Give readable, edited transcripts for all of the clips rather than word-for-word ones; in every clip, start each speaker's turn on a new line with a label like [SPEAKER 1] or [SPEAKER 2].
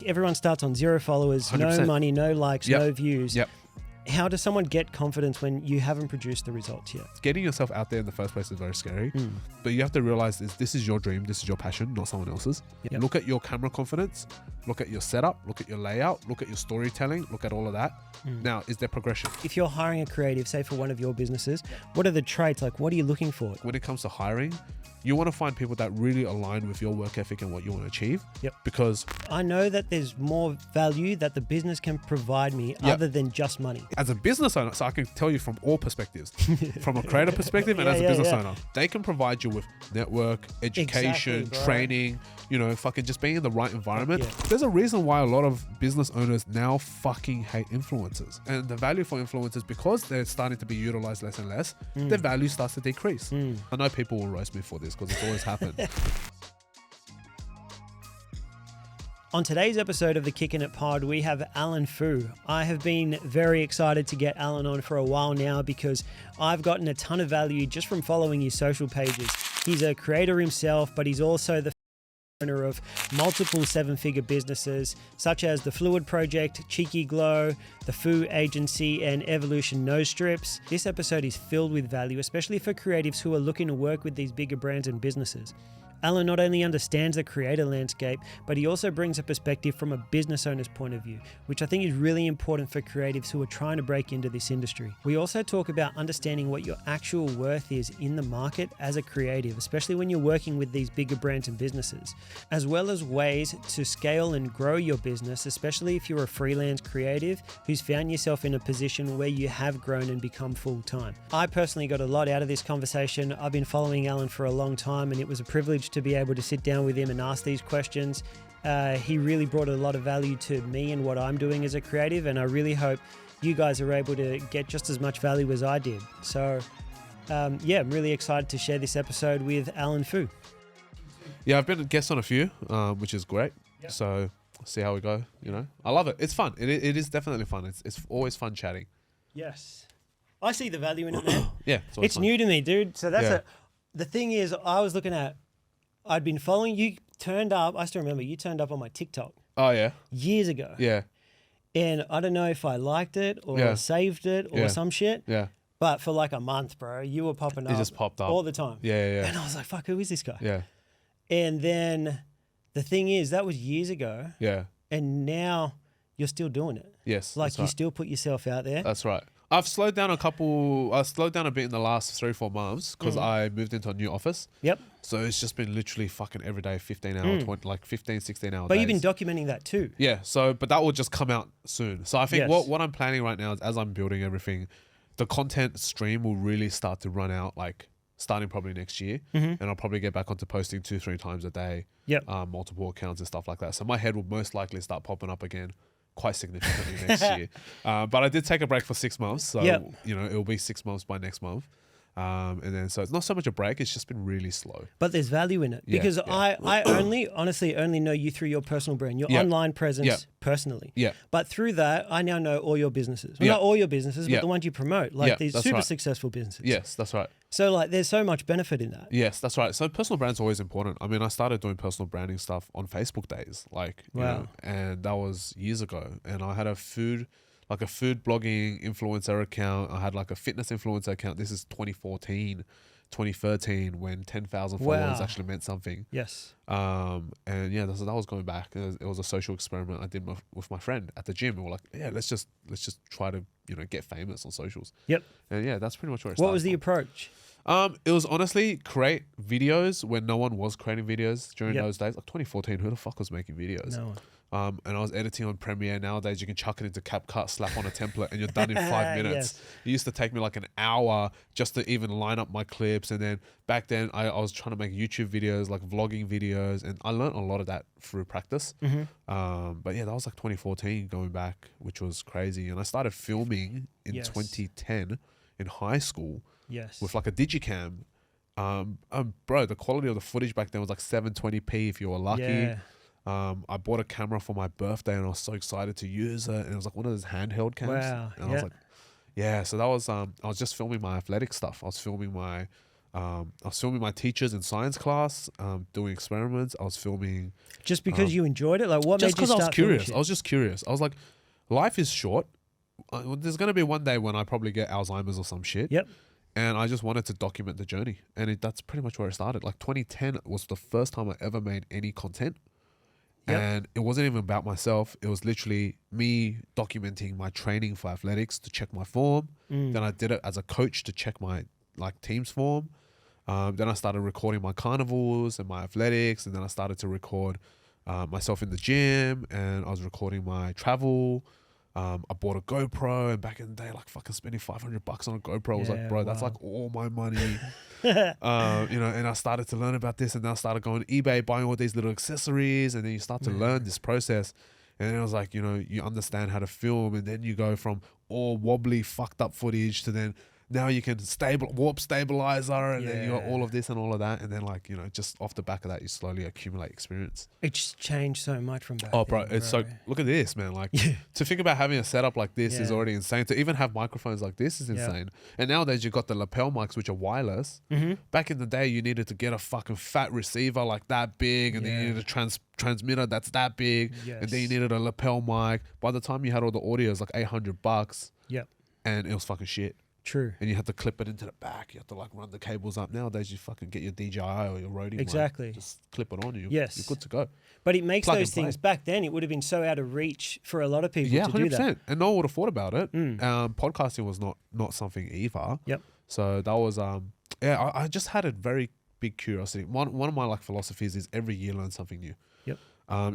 [SPEAKER 1] everyone starts on 0 followers, 100%. No money, no likes, no views.
[SPEAKER 2] Yep.
[SPEAKER 1] How does someone get confidence when you haven't produced the results yet?
[SPEAKER 2] Getting yourself out there in the first place is very scary, but you have to realize this is your dream, this is your passion, not someone else's. Yep. Look at your camera confidence, look at your setup, look at your layout, look at your storytelling, look at all of that. Now, is there progression?
[SPEAKER 1] If you're hiring a creative, say for one of your businesses, what are the traits? Like, what are you looking for?
[SPEAKER 2] When it comes to hiring, you want to find people that really align with your work ethic and what you want to achieve.
[SPEAKER 1] Yep.
[SPEAKER 2] Because
[SPEAKER 1] I know that there's more value that the business can provide me other than just money.
[SPEAKER 2] As a business owner, so I can tell you from all perspectives, from a creator perspective and as a business owner, they can provide you with network, education, training, fucking just being in the right environment. Yeah. There's a reason why a lot of business owners now fucking hate influencers. And the value for influencers, because they're starting to be utilized less and less, their value starts to decrease. I know people will roast me for this because it's always happened.
[SPEAKER 1] On today's episode of the Kickin' It Pod, we have Alan Fu. I have been very excited to get Alan on for a while now because I've gotten a ton of value just from following his social pages. He's a creator himself, but he's also the owner of multiple 7-figure businesses such as the Fluid Project, Cheeky Glow, the Fu Agency, and Evolution Nose Strips. This episode is filled with value, especially for creatives who are looking to work with these bigger brands and businesses. Alan not only understands the creator landscape, but he also brings a perspective from a business owner's point of view, which I think is really important for creatives who are trying to break into this industry. We also talk about understanding what your actual worth is in the market as a creative, especially when you're working with these bigger brands and businesses, as well as ways to scale and grow your business, especially if you're a freelance creative who's found yourself in a position where you have grown and become full-time. I personally got a lot out of this conversation. I've been following Alan for a long time, and it was a privilege to be able to sit down with him and ask these questions. He really brought a lot of value to me and what I'm doing as a creative, and I really hope you guys are able to get just as much value as I did. So I'm really excited to share this episode with Alan Fu.
[SPEAKER 2] Yeah, I've been a guest on a few, which is great. Yep. So see how we go, I love it. It's fun. It is definitely fun. It's always fun chatting.
[SPEAKER 1] Yes. I see the value in it, man.
[SPEAKER 2] Yeah.
[SPEAKER 1] It's new to me, dude. So that's the thing is, I was looking at, I'd been following you, turned up. I still remember you turned up on my TikTok.
[SPEAKER 2] Oh, yeah.
[SPEAKER 1] Years ago.
[SPEAKER 2] Yeah.
[SPEAKER 1] And I don't know if I liked it or saved it or some shit.
[SPEAKER 2] Yeah.
[SPEAKER 1] But for like a month, bro, you were popping up.
[SPEAKER 2] You just popped up
[SPEAKER 1] all the time.
[SPEAKER 2] Yeah.
[SPEAKER 1] And I was like, fuck, who is this guy?
[SPEAKER 2] Yeah.
[SPEAKER 1] And then the thing is, that was years ago.
[SPEAKER 2] Yeah.
[SPEAKER 1] And now you're still doing it.
[SPEAKER 2] Yes.
[SPEAKER 1] Like you still put yourself out there.
[SPEAKER 2] That's right. I've slowed down a bit in the last 3-4 months because I moved into a new office. Yep. So it's just been literally fucking every day, 15 hour, 20, like 15, 16 hour
[SPEAKER 1] But
[SPEAKER 2] days.
[SPEAKER 1] you've been documenting that too.
[SPEAKER 2] Yeah. So, but that will just come out soon. So I think what I'm planning right now is, as I'm building everything, the content stream will really start to run out, like starting probably next year. And I'll probably get back onto posting 2-3 times a day. Yep. Multiple accounts and stuff like that. So my head will most likely start popping up again quite significantly next year. But I did take a break for 6 months. So, it'll be 6 months by next month. And then, so it's not so much a break, it's just been really slow.
[SPEAKER 1] But there's value in it because I honestly only know you through your personal brand, your online presence personally. Yeah. But through that, I now know all your businesses. Well, not all your businesses, but the ones you promote, like these super successful businesses.
[SPEAKER 2] Yes, that's right.
[SPEAKER 1] So like there's so much benefit in that.
[SPEAKER 2] Yes, that's right. So personal brand's always important. I mean, I started doing personal branding stuff on Facebook days, like, you know, and that was years ago. And I had a food blogging influencer account. I had like a fitness influencer account. This is 2014, 2013 when 10,000 followers actually meant something. Yes. And yeah, that was going back. It was a social experiment I did with my friend at the gym. And we're like, yeah, let's just try to, get famous on socials. Yep. And yeah, that's pretty much where it started.
[SPEAKER 1] What was the approach?
[SPEAKER 2] It was honestly create videos when no one was creating videos during those days. Like 2014, who the fuck was making videos? No one. And I was editing on Premiere. Nowadays, you can chuck it into CapCut, slap on a template, and you're done in 5 minutes. Yes. It used to take me like an hour just to even line up my clips. And then back then, I was trying to make YouTube videos, like vlogging videos, and I learned a lot of that through practice. But yeah, that was like 2014 going back, which was crazy. And I started filming in 2010 in high school with like a digicam. Bro, the quality of the footage back then was like 720p if you were lucky. Yeah. I bought a camera for my birthday and I was so excited to use it. And it was like one of those handheld cams. Wow. And I was like, yeah. So that was, I was just filming my athletic stuff. I was filming my I was filming my teachers in science class, doing experiments. I was filming
[SPEAKER 1] just because you enjoyed it. Like, what
[SPEAKER 2] just
[SPEAKER 1] made you
[SPEAKER 2] because I was
[SPEAKER 1] start
[SPEAKER 2] curious.
[SPEAKER 1] filming
[SPEAKER 2] I was just curious. I was like, life is short. There's gonna be one day when I probably get Alzheimer's or some shit.
[SPEAKER 1] Yep.
[SPEAKER 2] And I just wanted to document the journey, and that's pretty much where it started. Like 2010 was the first time I ever made any content.
[SPEAKER 1] Yep.
[SPEAKER 2] And it wasn't even about myself. It was literally me documenting my training for athletics to check my form. Then I did it as a coach to check my like team's form. Then I started recording my carnivals and my athletics. And then I started to record myself in the gym, and I was recording my travel. I bought a GoPro, and back in the day, like fucking spending $500 on a GoPro, I was like, bro, that's like all my money. You know, and I started to learn about this, and then I started going to eBay, buying all these little accessories, and then you start to learn this process. And then it was like, you know, you understand how to film, and then you go from all wobbly, fucked up footage to then now you can warp stabilizer, and then you got all of this and all of that. And then like, you know, just off the back of that, you slowly accumulate experience.
[SPEAKER 1] It just changed so much from back
[SPEAKER 2] then,
[SPEAKER 1] bro.
[SPEAKER 2] It's so, look at this, man. Like to think about having a setup like this is already insane. To even have microphones like this is insane. And nowadays you've got the lapel mics, which are wireless. Back in the day, you needed to get a fucking fat receiver like that big, and then you needed a transmitter that's that big, and then you needed a lapel mic. By the time you had all the audio, it was like $800.
[SPEAKER 1] Yep.
[SPEAKER 2] And it was fucking shit.
[SPEAKER 1] True.
[SPEAKER 2] And you have to clip it into the back. You have to like run the cables up. Nowadays, you fucking get your DJI or your Roadie.
[SPEAKER 1] Exactly.
[SPEAKER 2] Mic, just clip it on you.
[SPEAKER 1] Yes.
[SPEAKER 2] You're good to go.
[SPEAKER 1] But it makes those things, back then, it would have been so out of reach for a lot of people to 100%.
[SPEAKER 2] Do that. And no one would have thought about it. Podcasting was not something either.
[SPEAKER 1] Yep.
[SPEAKER 2] So that was, I just had a very big curiosity. One of my like philosophies is every year learn something new.
[SPEAKER 1] Yep.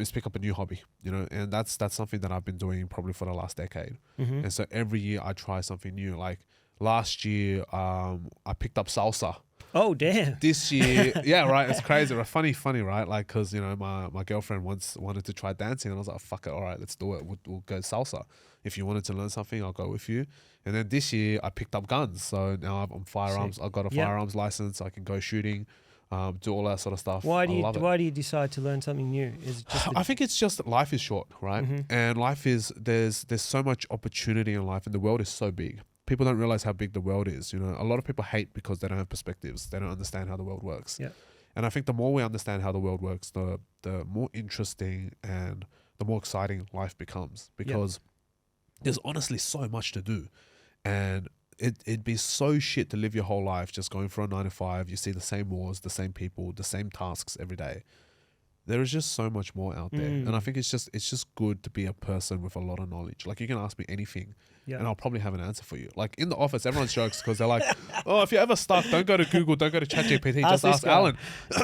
[SPEAKER 2] Is pick up a new hobby, you know, and that's something that I've been doing probably for the last decade. And so every year I try something new. Like last year, I picked up salsa.
[SPEAKER 1] Oh, damn.
[SPEAKER 2] This year, yeah, right. It's crazy. Funny, right? Like, cause you know, my girlfriend once wanted to try dancing, and I was like, fuck it, all right, let's do it. We'll go salsa. If you wanted to learn something, I'll go with you. And then this year, I picked up guns. So now I'm firearms. I've got a firearms license. I can go shooting, do all that sort of stuff.
[SPEAKER 1] Why do you decide to learn something new? Is it just
[SPEAKER 2] I think it's just life is short, right? And life is there's so much opportunity in life, and the world is so big. People don't realize how big the world is. You know, a lot of people hate because they don't have perspectives. They don't understand how the world works.
[SPEAKER 1] Yeah.
[SPEAKER 2] And I think the more we understand how the world works, the more interesting and the more exciting life becomes, because there's honestly so much to do. And it'd be so shit to live your whole life just going for a 9 to 5. You see the same wars, the same people, the same tasks every day. There is just so much more out there. And I think it's just good to be a person with a lot of knowledge. Like, you can ask me anything and I'll probably have an answer for you. Like in the office, everyone jokes because they're like, oh, if you're ever stuck, don't go to Google, don't go to ChatGPT, just ask Alan.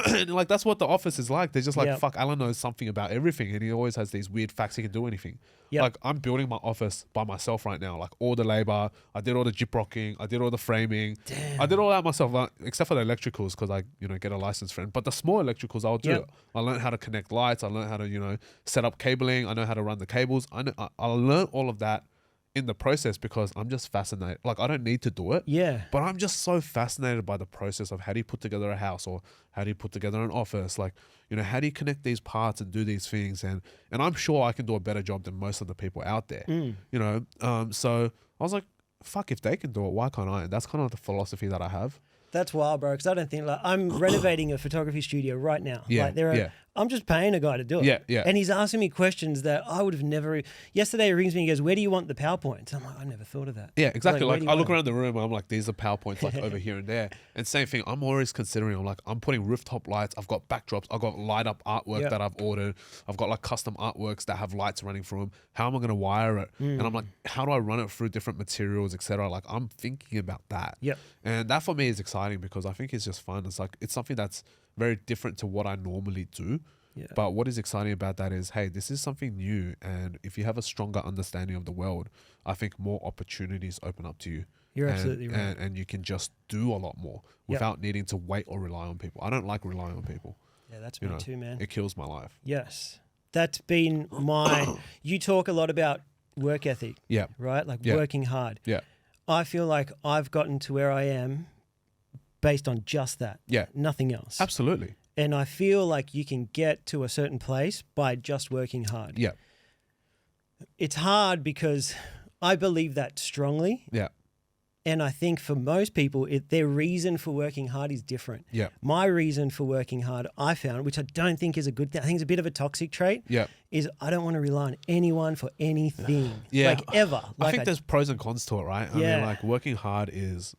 [SPEAKER 2] And like, that's what the office is like. They're just like, fuck, Alan knows something about everything, and he always has these weird facts. He can do anything. Like, I'm building my office by myself right now. Like, all the labor, I did all the gyprocking, I did all the framing. Damn. I did all that myself, except for the electricals, because I, you know, get a license for it. But the small electricals, I'll do it. I learned how to connect lights. I learned how to, you know, set up cabling. I know how to run the cables. I learned all of that in the process because I'm just fascinated. Like, I don't need to do it. Yeah. But I'm just so fascinated by the process of how do you put together a house, or how do you put together an office? Like, you know, how do you connect these parts and do these things? And I'm sure I can do a better job than most of the people out there, you know? So I was like, fuck, if they can do it, why can't I? And that's kind of the philosophy that I have.
[SPEAKER 1] That's wild, bro. Because I don't think, like, I'm renovating a photography studio right now. Yeah, like I'm just paying a guy to do it.
[SPEAKER 2] Yeah, yeah.
[SPEAKER 1] And he's asking me questions that I would have never. Yesterday he rings me and he goes, "Where do you want the PowerPoints?" I'm like, I never thought of that.
[SPEAKER 2] Yeah, exactly. Like I look around the room, I'm like, these are PowerPoints like over here and there. And same thing, I'm always considering, I'm like, I'm putting rooftop lights, I've got backdrops, I've got light up artwork that I've ordered, I've got like custom artworks that have lights running through them. How am I going to wire it? And I'm like, how do I run it through different materials, etc.? Like, I'm thinking about that. Yep. And that for me is exciting because I think it's just fun. It's like, it's something that's very different to what I normally do. Yeah. But what is exciting about that is, hey, this is something new. And if you have a stronger understanding of the world, I think more opportunities open up to you.
[SPEAKER 1] You're absolutely right.
[SPEAKER 2] And you can just do a lot more without needing to wait or rely on people. I don't like relying on people.
[SPEAKER 1] Yeah, that's me too, man.
[SPEAKER 2] It kills my life.
[SPEAKER 1] Yes. That's been my... You talk a lot about work ethic. Yeah. Right? Like working hard. Yeah. I feel like I've gotten to where I am based on just that. Yeah. Nothing else.
[SPEAKER 2] Absolutely.
[SPEAKER 1] And I feel like you can get to a certain place by just working hard. Yeah. It's hard because I believe that strongly. Yeah. And I think for most people, their reason for working hard is different.
[SPEAKER 2] Yeah.
[SPEAKER 1] My reason for working hard, I found, which I don't think is a good thing, I think it's a bit of a toxic trait,
[SPEAKER 2] Yeah.
[SPEAKER 1] is I don't want to rely on anyone for anything.
[SPEAKER 2] Yeah.
[SPEAKER 1] Like ever.
[SPEAKER 2] I think there's pros and cons to it, right? I
[SPEAKER 1] Yeah.
[SPEAKER 2] mean, like working hard is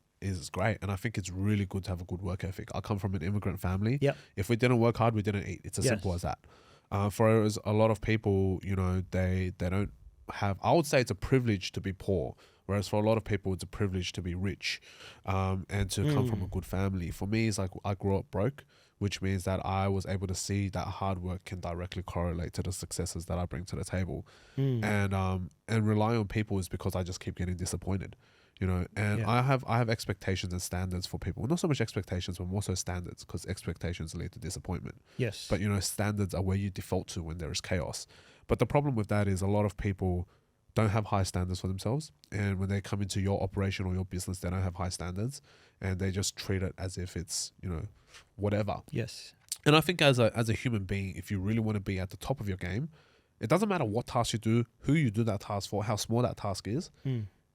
[SPEAKER 2] great. And I think it's really good to have a good work ethic. I come from an immigrant family.
[SPEAKER 1] Yep.
[SPEAKER 2] If we didn't work hard, we didn't eat. It's as simple as that. For a lot of people, you know, they don't have, I would say it's a privilege to be poor. Whereas for a lot of people, it's a privilege to be rich and to come from a good family. For me, it's like I grew up broke, which means that I was able to see that hard work can directly correlate to the successes that I bring to the table. And rely on people is because I just keep getting disappointed, you know. And I have expectations and standards for people. Not so much expectations, but more so standards, because expectations lead to disappointment.
[SPEAKER 1] Yes.
[SPEAKER 2] But, you know, standards are where you default to when there is chaos. But the problem with that is a lot of people don't have high standards for themselves, and when they come into your operation or your business, they don't have high standards, and they just treat it as if it's, you know, whatever.
[SPEAKER 1] Yes.
[SPEAKER 2] And I think as a human being, if you really want to be at the top of your game, it doesn't matter what task you do, who you do that task for, how small that task is.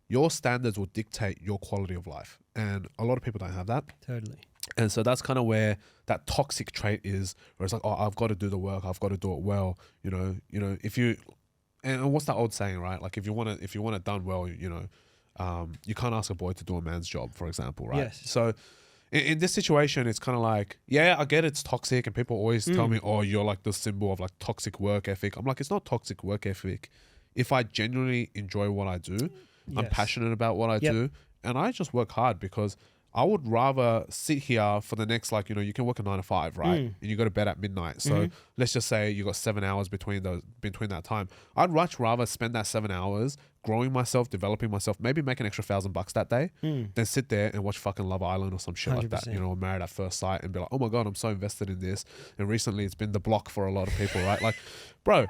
[SPEAKER 2] Your standards will dictate your quality of life, and a lot of people don't have that.
[SPEAKER 1] Totally.
[SPEAKER 2] And so that's kind of where that toxic trait is, where it's like, oh, I've got to do the work, I've got to do it well, you know, if you. And what's that old saying, right? Like if you want it done well, you know, you can't ask a boy to do a man's job, for example, right?
[SPEAKER 1] Yes.
[SPEAKER 2] So in this situation, it's kind of like, yeah, I get it's toxic, and people always tell me, oh, you're like the symbol of like toxic work ethic. I'm like, it's not toxic work ethic. If I genuinely enjoy what I do, I'm passionate about what I do, and I just work hard, because I would rather sit here for the next, like, you know, you can work a 9 to 5, right? And you go to bed at midnight. So let's just say you got 7 hours between that time. I'd much rather spend that 7 hours growing myself, developing myself, maybe make an extra $1,000 that day, than sit there and watch fucking Love Island or some shit 100%. Like that, you know, or Married at First Sight, and be like, oh my God, I'm so invested in this. And recently it's been the block for a lot of people, right? Like, bro,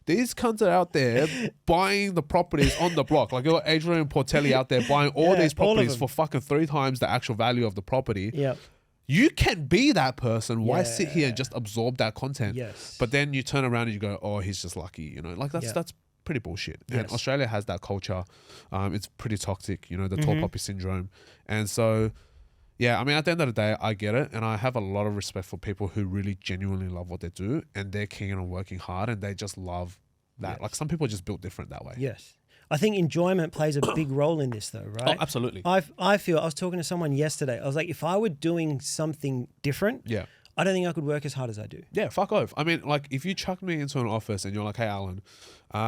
[SPEAKER 2] these cunts are out there buying the properties on the block. Like, you got Adrian Portelli out there buying all these properties for fucking 3 times the actual value of the property.
[SPEAKER 1] Yep.
[SPEAKER 2] You can be that person. Why sit here and just absorb that content? Yes. But then you turn around and you go, oh, he's just lucky. You know, like that's pretty bullshit. Yes. And Australia has that culture. It's pretty toxic, you know, the tall poppy syndrome. And so, yeah, I mean, at the end of the day, I get it. And I have a lot of respect for people who really genuinely love what they do, and they're keen on working hard, and they just love that. Yes. Like, some people are just built different that way.
[SPEAKER 1] Yes. I think enjoyment plays a big role in this, though, right?
[SPEAKER 2] Oh, absolutely.
[SPEAKER 1] I feel, I was talking to someone yesterday. I was like, if I were doing something different, I don't think I could work as hard as I do. Yeah,
[SPEAKER 2] fuck off. I mean, like, if you chuck me into an office and you're like, hey, Alan,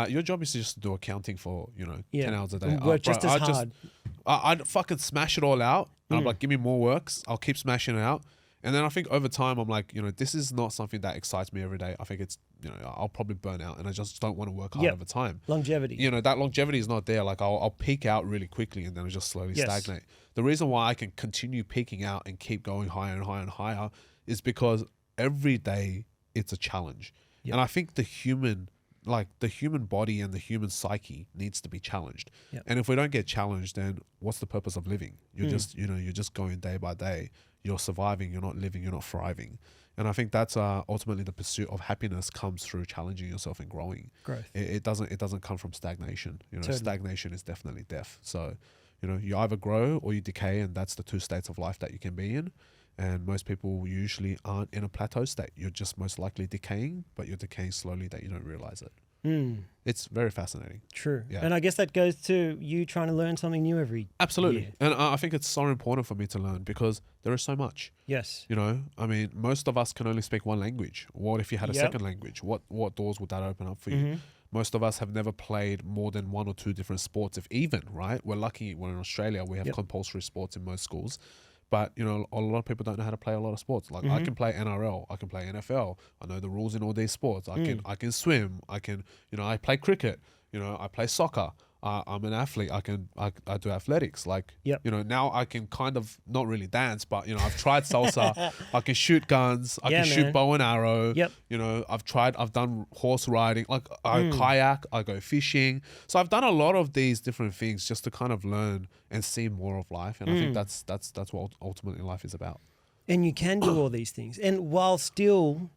[SPEAKER 2] your job is just to do accounting for, 10 hours a day.
[SPEAKER 1] Work just as hard.
[SPEAKER 2] I'd fucking smash it all out. I'm like, give me more works. I'll keep smashing it out. And then I think over time, I'm like, this is not something that excites me every day. I think it's, I'll probably burn out, and I just don't want to work hard over time.
[SPEAKER 1] Longevity.
[SPEAKER 2] That longevity is not there. Like, I'll peak out really quickly, and then I just slowly stagnate. The reason why I can continue peaking out and keep going higher and higher and higher is because every day it's a challenge. Yep. And I think the human body and the human psyche needs to be challenged. Yep. And if we don't get challenged, then what's the purpose of living? You're just, you're just going day by day. You're surviving, you're not living, you're not thriving. And I think that's ultimately the pursuit of happiness comes through challenging yourself and growing.
[SPEAKER 1] Growth.
[SPEAKER 2] It doesn't come from stagnation. Totally. Stagnation is definitely death. So, you either grow or you decay, and that's the 2 states of life that you can be in. And most people usually aren't in a plateau state. You're just most likely decaying, but you're decaying slowly that you don't realize it. It's very fascinating.
[SPEAKER 1] True. Yeah. And I guess that goes to you trying to learn something new every
[SPEAKER 2] Absolutely.
[SPEAKER 1] year.
[SPEAKER 2] And I think it's so important for me to learn, because there is so much.
[SPEAKER 1] Yes.
[SPEAKER 2] I mean, most of us can only speak one language. What if you had a second language? What doors would that open up for you? Most of us have never played more than 1 or 2 different sports, if even, right? We're lucky we're in Australia. We have compulsory sports in most schools. But, a lot of people don't know how to play a lot of sports. Like, I can play NRL, I can play NFL. I know the rules in all these sports. I can swim. I can, I play cricket. I play soccer. I'm an athlete. I do athletics. Like, now I can kind of not really dance, but, I've tried salsa. I can shoot guns. I can shoot bow and arrow.
[SPEAKER 1] Yep.
[SPEAKER 2] I've done horse riding. Like, I kayak, I go fishing. So I've done a lot of these different things just to kind of learn and see more of life. And I think that's what ultimately life is about.
[SPEAKER 1] And you can do all these things. And while still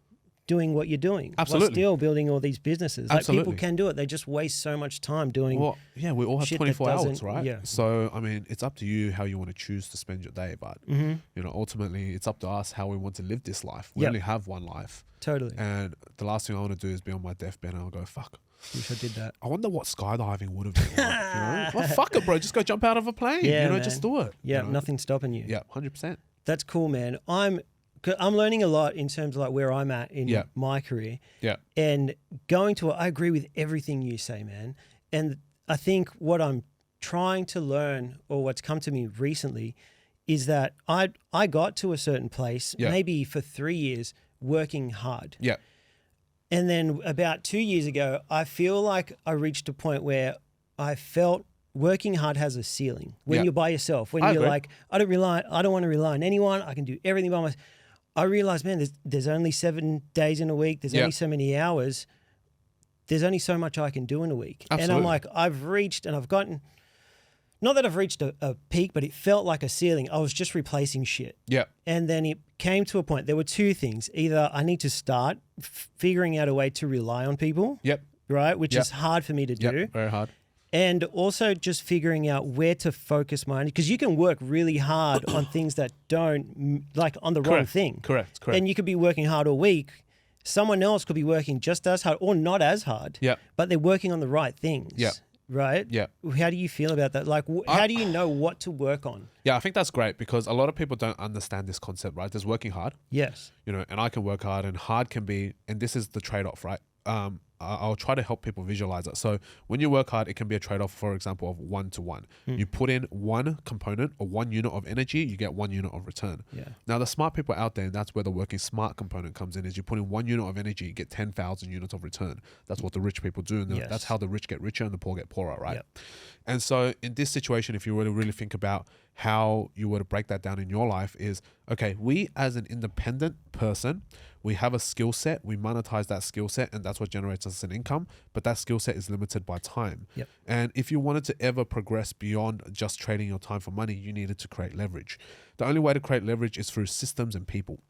[SPEAKER 1] doing what you're doing.
[SPEAKER 2] Absolutely.
[SPEAKER 1] While still building all these businesses.
[SPEAKER 2] Absolutely.
[SPEAKER 1] Like people can do it. They just waste so much time doing.
[SPEAKER 2] Well, yeah, we all have
[SPEAKER 1] shit
[SPEAKER 2] 24
[SPEAKER 1] that
[SPEAKER 2] hours,
[SPEAKER 1] doesn't-
[SPEAKER 2] right?
[SPEAKER 1] yeah.
[SPEAKER 2] So, I mean, it's up to you how you want to choose to spend your day. But,
[SPEAKER 1] Mm-hmm.
[SPEAKER 2] you know, ultimately, it's up to us how we want to live this life. We
[SPEAKER 1] Yep.
[SPEAKER 2] only have one life.
[SPEAKER 1] Totally.
[SPEAKER 2] And the last thing I want to do is be on my deathbed and I'll go, fuck.
[SPEAKER 1] Wish I did that.
[SPEAKER 2] I wonder what skydiving would have been like, you know? Well, fuck it, bro. Just go jump out of a plane.
[SPEAKER 1] Yeah,
[SPEAKER 2] you know,
[SPEAKER 1] man.
[SPEAKER 2] just do it.
[SPEAKER 1] Yeah,
[SPEAKER 2] you know?
[SPEAKER 1] nothing's stopping you.
[SPEAKER 2] Yeah, 100%.
[SPEAKER 1] That's cool, man. I'm learning a lot in terms of like where I'm at in
[SPEAKER 2] Yeah.
[SPEAKER 1] my career.
[SPEAKER 2] Yeah.
[SPEAKER 1] And I agree with everything you say, man. And I think what I'm trying to learn, or what's come to me recently, is that I got to a certain place,
[SPEAKER 2] Yeah.
[SPEAKER 1] maybe for 3 years, working hard.
[SPEAKER 2] Yeah.
[SPEAKER 1] And then about 2 years ago, I feel like I reached a point where I felt working hard has a ceiling. When
[SPEAKER 2] Yeah.
[SPEAKER 1] you're by yourself, when
[SPEAKER 2] I
[SPEAKER 1] you're
[SPEAKER 2] agree.
[SPEAKER 1] like, I don't want to rely on anyone. I can do everything by myself. I realized, man, there's only 7 days in a week. There's
[SPEAKER 2] Yeah.
[SPEAKER 1] only so many hours. There's only so much I can do in a week. And I'm
[SPEAKER 2] Absolutely.
[SPEAKER 1] like, I've reached and I've gotten, not that I've reached a peak, but it felt like a ceiling. I was just replacing shit.
[SPEAKER 2] Yeah.
[SPEAKER 1] And then it came to a point, there were two things. Either I need to start figuring out a way to rely on people,
[SPEAKER 2] Yep.
[SPEAKER 1] right? Which
[SPEAKER 2] Yep.
[SPEAKER 1] is hard for me to do.
[SPEAKER 2] Yep. Very hard.
[SPEAKER 1] And also just figuring out where to focus my energy. Because you can work really hard on things that don't, like on the wrong
[SPEAKER 2] Correct.
[SPEAKER 1] thing.
[SPEAKER 2] Correct.
[SPEAKER 1] And you could be working hard all week. Someone else could be working just as hard or not as hard.
[SPEAKER 2] Yep.
[SPEAKER 1] But they're working on the right things.
[SPEAKER 2] Yep.
[SPEAKER 1] Right?
[SPEAKER 2] Yeah.
[SPEAKER 1] How do you feel about that? Like, how do you know what to work on?
[SPEAKER 2] Yeah, I think that's great because a lot of people don't understand this concept, right? There's working hard,
[SPEAKER 1] Yes.
[SPEAKER 2] you know, and I can work hard and hard can be, and this is the trade-off, right? I'll try to help people visualize it. So when you work hard, it can be a trade-off, for example, of 1-to-1. You put in one component or one unit of energy, you get 1 unit of return.
[SPEAKER 1] Yeah.
[SPEAKER 2] Now, the smart people out there, and that's where the working smart component comes in, is you put in 1 unit of energy, you get 10,000 units of return. That's what the rich people do. And
[SPEAKER 1] Yes.
[SPEAKER 2] that's how the rich get richer and the poor get poorer, right?
[SPEAKER 1] Yep.
[SPEAKER 2] And so in this situation, if you were to really think about how you were to break that down in your life is, okay, we as an independent person, we have a skill set, we monetize that skill set, and that's what generates us an income, but that skill set is limited by time.
[SPEAKER 1] Yep.
[SPEAKER 2] And if you wanted to ever progress beyond just trading your time for money, you needed to create leverage. The only way to create leverage is through systems and people.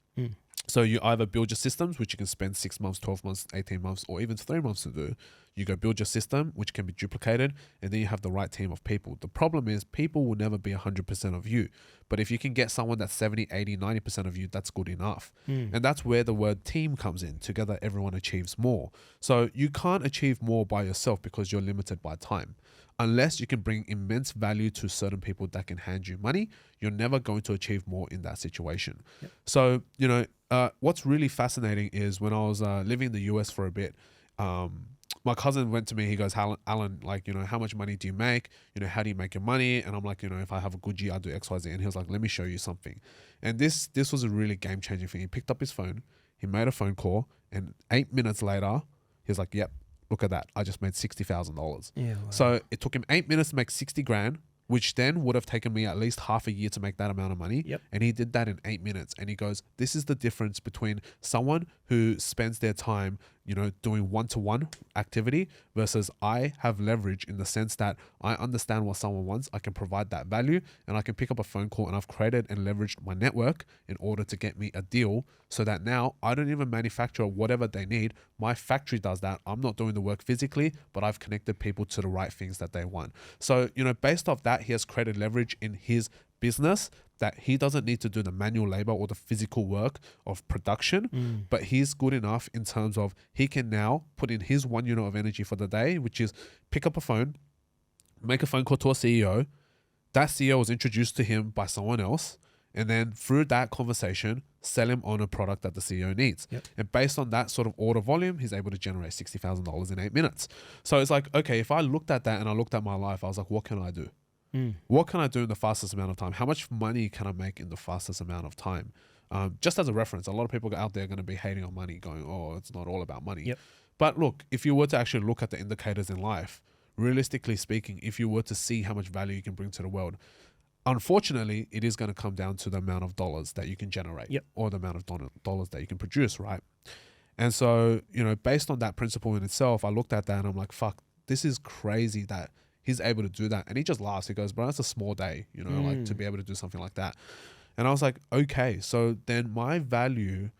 [SPEAKER 2] So you either build your systems, which you can spend 6 months, 12 months, 18 months, or even 3 months to do. You go build your system, which can be duplicated, and then you have the right team of people. The problem is people will never be 100% of you. But if you can get someone that's 70, 80, 90% of you, that's good enough. And that's where the word team comes in. Together, everyone achieves more. So you can't achieve more by yourself because you're limited by time. Unless you can bring immense value to certain people that can hand you money, you're never going to achieve more in that situation.
[SPEAKER 1] Yep.
[SPEAKER 2] So, you know, what's really fascinating is when I was living in the US for a bit, my cousin went to me, he goes, Alan, like, you know, how much money do you make? You know, how do you make your money? And I'm like, you know, if I have a good year, I do X, Y, Z. And he was like, let me show you something. And this was a really game-changing thing. He picked up his phone, he made a phone call, and 8 minutes later, he was like, yep, look at that. I just made $60,000.
[SPEAKER 1] Yeah. Wow.
[SPEAKER 2] So it took him 8 minutes to make 60 grand, which then would have taken me at least half a year to make that amount of money.
[SPEAKER 1] Yep.
[SPEAKER 2] And he did that in 8 minutes. And he goes, this is the difference between someone who spends their time, you know, doing one-to-one activity versus I have leverage in the sense that I understand what someone wants. I can provide that value and I can pick up a phone call, and I've created and leveraged my network in order to get me a deal so that now I don't even manufacture whatever they need. My factory does that. I'm not doing the work physically, but I've connected people to the right things that they want. So, you know, based off that, he has created leverage in his business that he doesn't need to do the manual labor or the physical work of production, but he's good enough in terms of he can now put in his 1 unit of energy for the day, which is pick up a phone, make a phone call to a CEO. That CEO was introduced to him by someone else. And then through that conversation, sell him on a product that the CEO needs.
[SPEAKER 1] Yep.
[SPEAKER 2] And based on that sort of order volume, he's able to generate $60,000 in 8 minutes. So it's like, okay, if I looked at that and I looked at my life, I was like, what can I do? What can I do in the fastest amount of time? How much money can I make in the fastest amount of time? Just as a reference, a lot of people out there are going to be hating on money, going, oh, it's not all about money.
[SPEAKER 1] Yep.
[SPEAKER 2] But look, if you were to actually look at the indicators in life, realistically speaking, if you were to see how much value you can bring to the world, unfortunately, it is going to come down to the amount of dollars that you can generate.
[SPEAKER 1] Yep.
[SPEAKER 2] Or the amount of dollars that you can produce, right? And so, you know, based on that principle in itself, I looked at that and I'm like, fuck, this is crazy that he's able to do that. And he just laughs. He goes, bro, that's a small day, you know, like to be able to do something like that. And I was like, okay, so then my value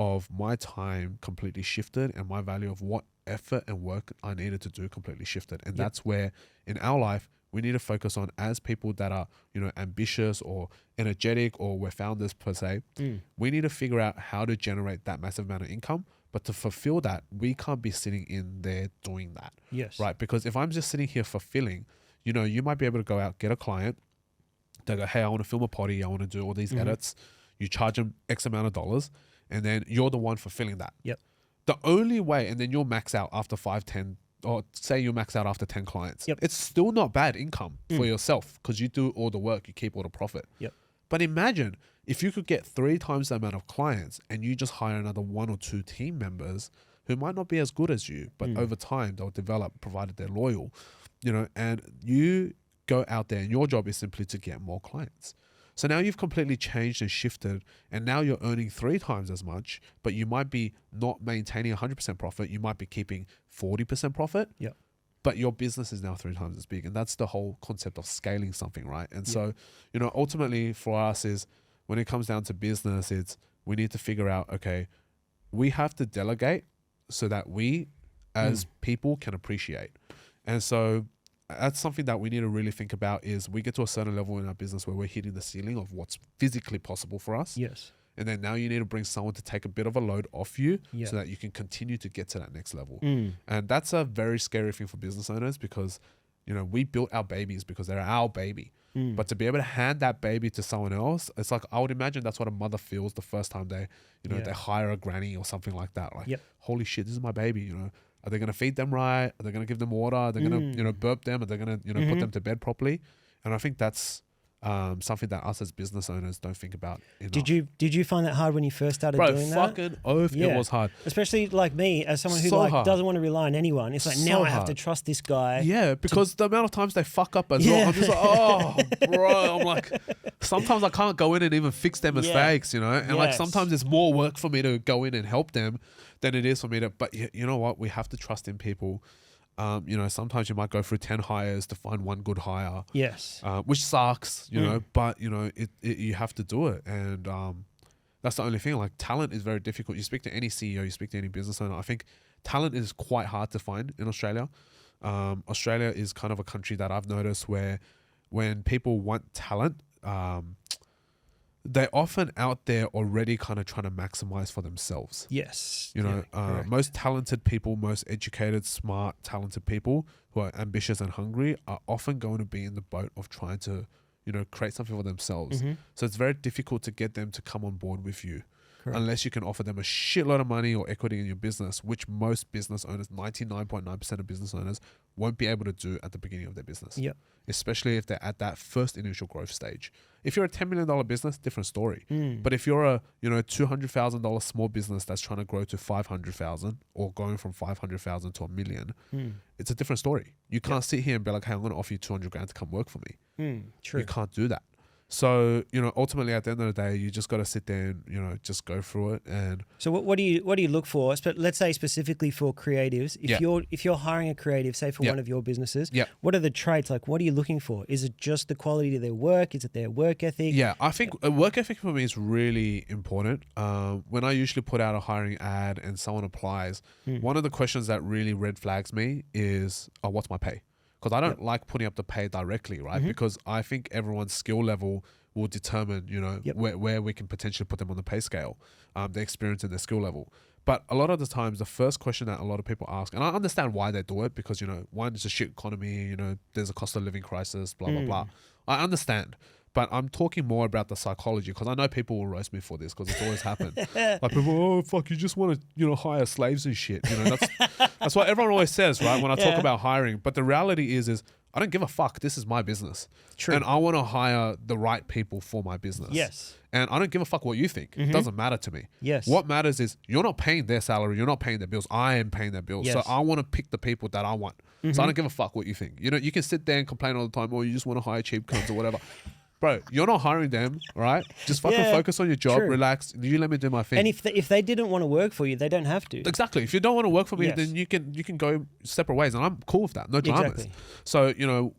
[SPEAKER 2] of my time completely shifted, and my value of what effort and work I needed to do completely shifted. And that's where in our life, we need to focus on, as people that are, ambitious or energetic, or we're founders per se, we need to figure out how to generate that massive amount of income. But to fulfill that, we can't be sitting in there doing that.
[SPEAKER 1] Yes.
[SPEAKER 2] Right? Because if I'm just sitting here fulfilling, you might be able to go out, get a client. They go, hey, I want to film a potty. I want to do all these edits. You charge them X amount of dollars, and then you're the one fulfilling that.
[SPEAKER 1] Yep.
[SPEAKER 2] The only way, and then you'll max out after 5, 10, or say you max out after 10 clients.
[SPEAKER 1] Yep.
[SPEAKER 2] It's still not bad income for yourself, because you do all the work, you keep all the profit.
[SPEAKER 1] Yep.
[SPEAKER 2] But imagine if you could get 3 times the amount of clients, and you just hire another 1 or 2 team members who might not be as good as you, but over time they'll develop, provided they're loyal, and you go out there and your job is simply to get more clients. So now you've completely changed and shifted, and now you're earning 3 times as much, but you might be not maintaining 100% profit. You might be keeping 40% profit.
[SPEAKER 1] Yep.
[SPEAKER 2] But your business is now 3 times as big. And that's the whole concept of scaling something, right? And so, ultimately for us is, when it comes down to business, it's, we need to figure out, okay, we have to delegate so that we as people can appreciate. And so that's something that we need to really think about, is we get to a certain level in our business where we're hitting the ceiling of what's physically possible for us.
[SPEAKER 1] Yes.
[SPEAKER 2] And then now you need to bring someone to take a bit of a load off you so that you can continue to get to that next level. And that's a very scary thing for business owners, because, we built our babies because they're our baby. But to be able to hand that baby to someone else, it's like, I would imagine that's what a mother feels the first time they, they hire a granny or something like that. Like, holy shit, this is my baby, Are they going to feed them right? Are they going to give them water? Are they going to, burp them? Are they going to, put them to bed properly? And I think that's something that us as business owners don't think about enough.
[SPEAKER 1] Did you find that hard when you first started doing that?
[SPEAKER 2] Fucking oath, it was hard.
[SPEAKER 1] Especially like me, as someone who doesn't want to rely on anyone. It's like, now I have to trust this guy.
[SPEAKER 2] Yeah, because the amount of times they fuck up as well, I'm just like, oh, bro. I'm like, sometimes I can't go in and even fix their mistakes, And like, sometimes it's more work for me to go in and help them than it is for me to. But you know what? We have to trust in people. Sometimes you might go through 10 hires to find one good hire.
[SPEAKER 1] Yes.
[SPEAKER 2] Which sucks, but you have to do it. And that's the only thing. Like, talent is very difficult. You speak to any CEO, you speak to any business owner. I think talent is quite hard to find in Australia. Australia is kind of a country that I've noticed where when people want talent, they're often out there already kind of trying to maximize for themselves.
[SPEAKER 1] Yes.
[SPEAKER 2] Most talented people, most educated, smart, talented people who are ambitious and hungry are often going to be in the boat of trying to, create something for themselves. So it's very difficult to get them to come on board with you. Correct. Unless you can offer them a shitload of money or equity in your business, which most business owners, 99.9% of business owners, won't be able to do at the beginning of their business.
[SPEAKER 1] Yep.
[SPEAKER 2] Especially if they're at that first initial growth stage. If you're a $10 million business, different story. But if you're a $200,000 small business that's trying to grow to 500,000 or going from 500,000 to $1 million, it's a different story. You can't sit here and be like, hey, I'm going to offer you 200 grand to come work for me.
[SPEAKER 1] True.
[SPEAKER 2] You can't do that. So, ultimately at the end of the day, you just got to sit there and, just go through it. And
[SPEAKER 1] so what do you look for? Let's say specifically for creatives, if you're hiring a creative, say for one of your businesses, what are the traits? Like, what are you looking for? Is it just the quality of their work? Is it their work ethic?
[SPEAKER 2] Yeah, I think work ethic for me is really important. When I usually put out a hiring ad and someone applies, one of the questions that really red flags me is, what's my pay? Because I don't like putting up the pay directly, right? Because I think everyone's skill level will determine, where we can potentially put them on the pay scale, their experience and their skill level. But a lot of the times, the first question that a lot of people ask, and I understand why they do it, because, one, it's a shit economy, there's a cost of living crisis, blah, blah, blah. I understand. But I'm talking more about the psychology, because I know people will roast me for this, because it's always happened. Like, people, oh, fuck, you just want to, hire slaves and shit. That's what everyone always says, right? When I talk about hiring. But the reality is I don't give a fuck. This is my business. True. And I want to hire the right people for my business. Yes. And I don't give a fuck what you think. It doesn't matter to me. Yes. What matters is you're not paying their salary. You're not paying their bills. I am paying their bills. Yes. So I want to pick the people that I want. So I don't give a fuck what you think. You can sit there and complain all the time, or you just want to hire cheap cunts or whatever. Bro, you're not hiring them, right? Just fucking focus on your job, relax. You let me do my thing.
[SPEAKER 1] And if they didn't want to work for you, they don't have to.
[SPEAKER 2] Exactly. If you don't want to work for me, then you can go separate ways, and I'm cool with that. No dramas. Exactly. So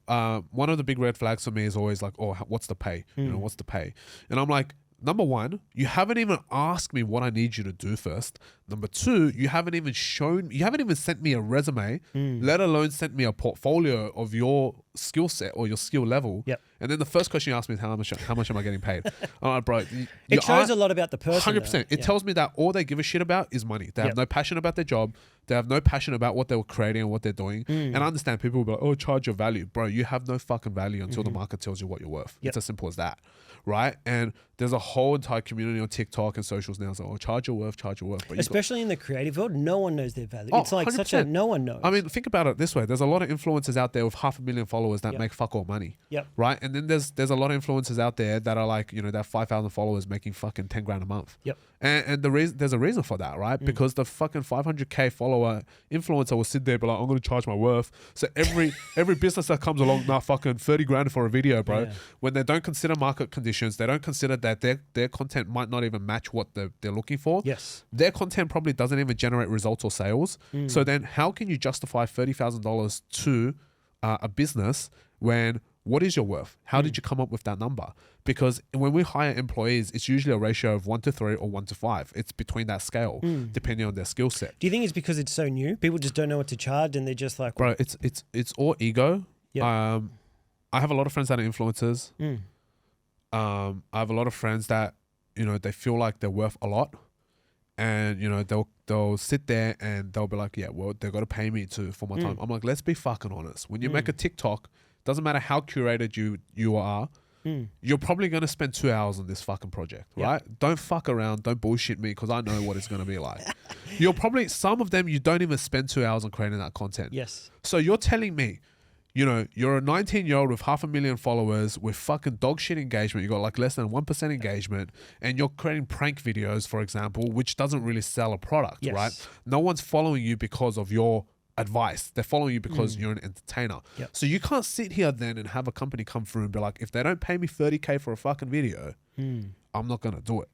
[SPEAKER 2] one of the big red flags for me is always like, oh, what's the pay? What's the pay? And I'm like, number one, you haven't even asked me what I need you to do first. Number two, you haven't even sent me a resume, let alone sent me a portfolio of your skill set or your skill level.
[SPEAKER 1] Yep.
[SPEAKER 2] And then the first question you ask me is how much am I getting paid? All right, bro.
[SPEAKER 1] It shows a lot about the person.
[SPEAKER 2] 100%. It tells me that all they give a shit about is money. They have no passion about their job. They have no passion about what they were creating and what they're doing. And I understand people will be like, oh, charge your value. Bro, you have no fucking value until the market tells you what you're worth. It's as simple as that. Right? And there's a whole entire community on TikTok and socials now. So, charge your worth. But
[SPEAKER 1] especially in the creative world, no one knows their value. It's like 100%. No one knows.
[SPEAKER 2] I mean, think about it this way. There's a lot of influencers out there with 500,000 followers that make fuck all money. Right? And then there's a lot of influencers out there that are like, you know, that 5,000 followers making fucking 10 grand a month. And there's a reason for that, right? Because the fucking 500K follower influencer will sit there and be like, I'm going to charge my worth. So every business that comes along, now fucking 30 grand for a video, bro. When they don't consider market conditions, they don't consider that their content might not even match what they're looking for. Their content probably doesn't even generate results or sales. So then how can you justify $30,000 to a business when what is your worth? How did you come up with that number? Because when we hire employees, it's usually a ratio of 1 to 3 or 1 to 5. It's between that scale, depending on their skill set.
[SPEAKER 1] Do you think it's because it's so new? People just don't know what to charge and they're just like...
[SPEAKER 2] Bro, it's all ego. I have a lot of friends that are influencers. I have a lot of friends that, you know, they feel like they're worth a lot. And, you know, they'll sit there and they'll be like, yeah, well, they've got to pay me for my time. I'm like, let's be fucking honest. When you make a TikTok, doesn't matter how curated you are, you're probably going to spend 2 hours on this fucking project, right? Don't fuck around. Don't bullshit me because I know what it's going to be like. You're probably, some of them, you don't even spend 2 hours on creating that content. So you're telling me, you know, you're a 19-year-old with 500,000 followers with fucking dog shit engagement. You got like less than 1% engagement and you're creating prank videos, for example, which doesn't really sell a product, right? No one's following you because of your advice. They're following you because you're an entertainer. So you can't sit here then and have a company come through and be like, if they don't pay me 30K for a fucking video, I'm not going to do it.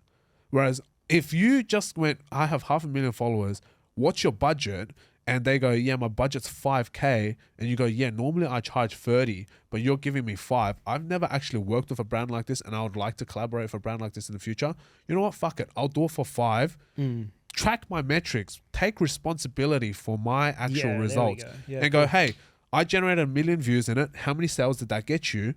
[SPEAKER 2] Whereas if you just went, I have 500,000 followers, what's your budget? And they go, yeah, my budget's 5K. And you go, yeah, normally I charge 30, but you're giving me 5. I've never actually worked with a brand like this and I would like to collaborate with a brand like this in the future. You know what? Fuck it. I'll do it for 5. Track my metrics, take responsibility for my actual results and go, hey, I generated 1 million views in it. How many sales did that get you?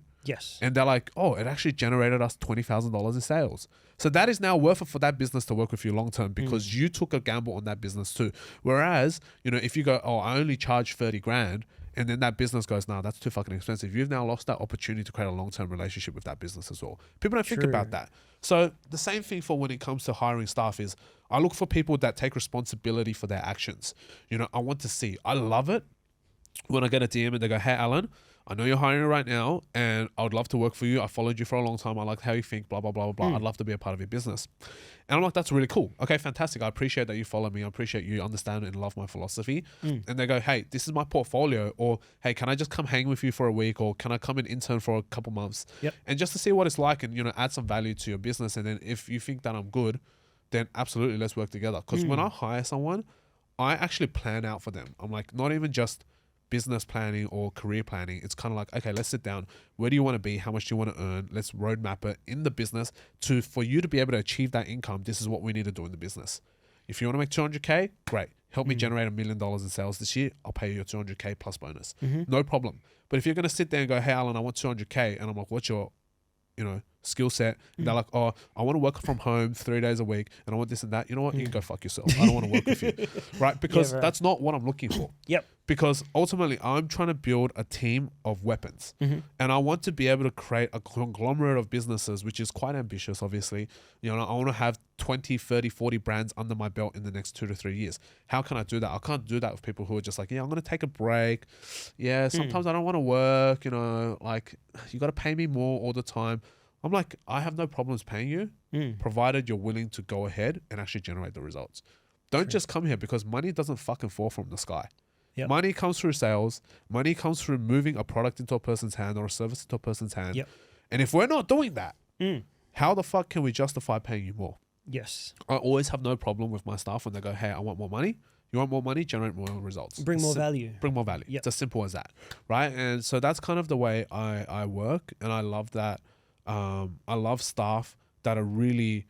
[SPEAKER 2] And they're like, oh, it actually generated us $20,000 in sales. So that is now worth it for that business to work with you long term because you took a gamble on that business too. Whereas, you know, if you go, oh, I only charge 30 grand and then that business goes, no, that's too fucking expensive. You've now lost that opportunity to create a long-term relationship with that business as well. People don't think about that. So the same thing for when it comes to hiring staff is I look for people that take responsibility for their actions. You know, I want to see, I love it when I get a DM and they go, hey, Alan, I know you're hiring right now and I would love to work for you. I followed you for a long time. I like how you think, blah, blah, blah, blah. I'd love to be a part of your business. And I'm like, that's really cool. Okay, fantastic. I appreciate that you follow me. I appreciate you understand and love my philosophy. And they go, hey, this is my portfolio. Or, hey, can I just come hang with you for a week? Or can I come and intern for a couple months? And just to see what it's like and, you know, add some value to your business. And then if you think that I'm good, then absolutely let's work together. Because when I hire someone, I actually plan out for them. I'm like, not even just business planning or career planning. It's kind of like, okay, let's sit down. Where do you want to be? How much do you want to earn? Let's roadmap it in the business for you to be able to achieve that income. This is what we need to do in the business. If you want to make 200K, great. Help me generate $1 million in sales this year. I'll pay you your 200K plus bonus. No problem. But if you're going to sit there and go, hey, Alan, I want 200K. And I'm like, what's your, you know, skill set? And they're like, oh, I want to work from home 3 days a week and I want this and that. You know what? You can go fuck yourself. I don't want to work with you. Right? Because that's not what I'm looking for. Because ultimately I'm trying to build a team of weapons and I want to be able to create a conglomerate of businesses, which is quite ambitious, obviously. You know, I want to have 20, 30, 40 brands under my belt in the next 2 to 3 years. How can I do that? I can't do that with people who are just like, yeah, I'm going to take a break. Yeah, sometimes I don't want to work, you know, like you got to pay me more all the time. I'm like, I have no problems paying you, provided you're willing to go ahead and actually generate the results. Don't just come here because money doesn't fucking fall from the sky. Money comes through sales. Money comes through moving a product into a person's hand or a service into a person's hand. And if we're not doing that, how the fuck can we justify paying you more? I always have no problem with my staff when they go, hey, I want more money. You want more money? Generate more results.
[SPEAKER 1] Bring more value.
[SPEAKER 2] Bring more value. It's as simple as that, right? And so that's kind of the way I work. And I love that. I love staff that are really,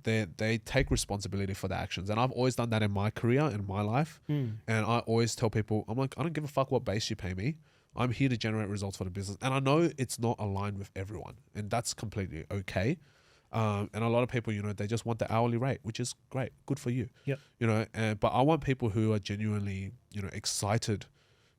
[SPEAKER 2] they take responsibility for their actions. And I've always done that in my career, in my life. And I always tell people, I'm like, I don't give a fuck what base you pay me. I'm here to generate results for the business. And I know it's not aligned with everyone, and that's completely okay. And a lot of people, they just want the hourly rate, which is great. Good for you.
[SPEAKER 1] Yep.
[SPEAKER 2] But I want people who are genuinely, excited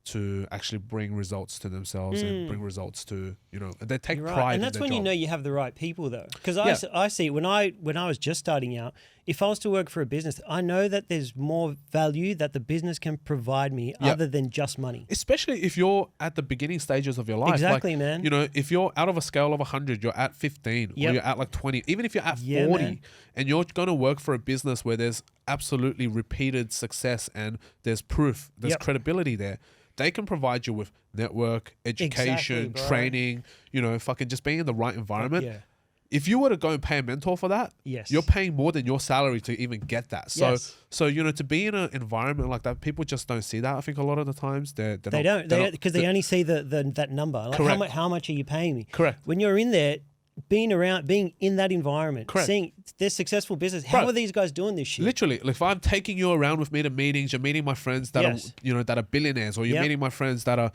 [SPEAKER 2] to actually bring results to themselves and bring results to, they take
[SPEAKER 1] You're
[SPEAKER 2] pride
[SPEAKER 1] right. And
[SPEAKER 2] in
[SPEAKER 1] that's
[SPEAKER 2] their
[SPEAKER 1] when
[SPEAKER 2] job.
[SPEAKER 1] you know you have the right people, though. Because I see when I was just starting out, if I was to work for a business, I know that there's more value that the business can provide me other than just money.
[SPEAKER 2] Especially if you're at the beginning stages of your life.
[SPEAKER 1] Exactly, man.
[SPEAKER 2] If you're out of a scale of 100, you're at 15 or you're at like 20, even if you're at 40
[SPEAKER 1] man.
[SPEAKER 2] and you're going to work for a business where there's absolutely repeated success and there's proof, there's credibility there. They can provide you with network, education, training, fucking just being in the right environment.
[SPEAKER 1] Yeah.
[SPEAKER 2] If you were to go and pay a mentor for that, you're paying more than your salary to even get that. So, to be in an environment like that, people just don't see that. I think a lot of the times they don't because
[SPEAKER 1] they only see that number. Like how much are you paying me?
[SPEAKER 2] Correct.
[SPEAKER 1] When you're in there, being in that environment, seeing their succul business, how are these guys doing this shit?
[SPEAKER 2] Literally, like if I'm taking you around with me to meetings, you're meeting my friends that are, that are billionaires, or you're meeting my friends that are,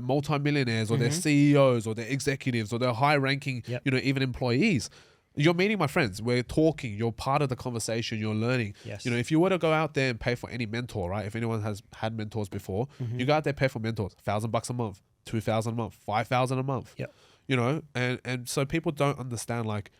[SPEAKER 2] multimillionaires, or they're CEOs, or they're executives, or they're high-ranking, even employees. You're meeting my friends. We're talking. You're part of the conversation. You're learning.
[SPEAKER 1] Yes.
[SPEAKER 2] If you were to go out there and pay for any mentor, right? If anyone has had mentors before, you go out there, pay for mentors, $1,000 a month, $2,000 a month, $5,000 a month.
[SPEAKER 1] Yep.
[SPEAKER 2] And so people don't understand, like,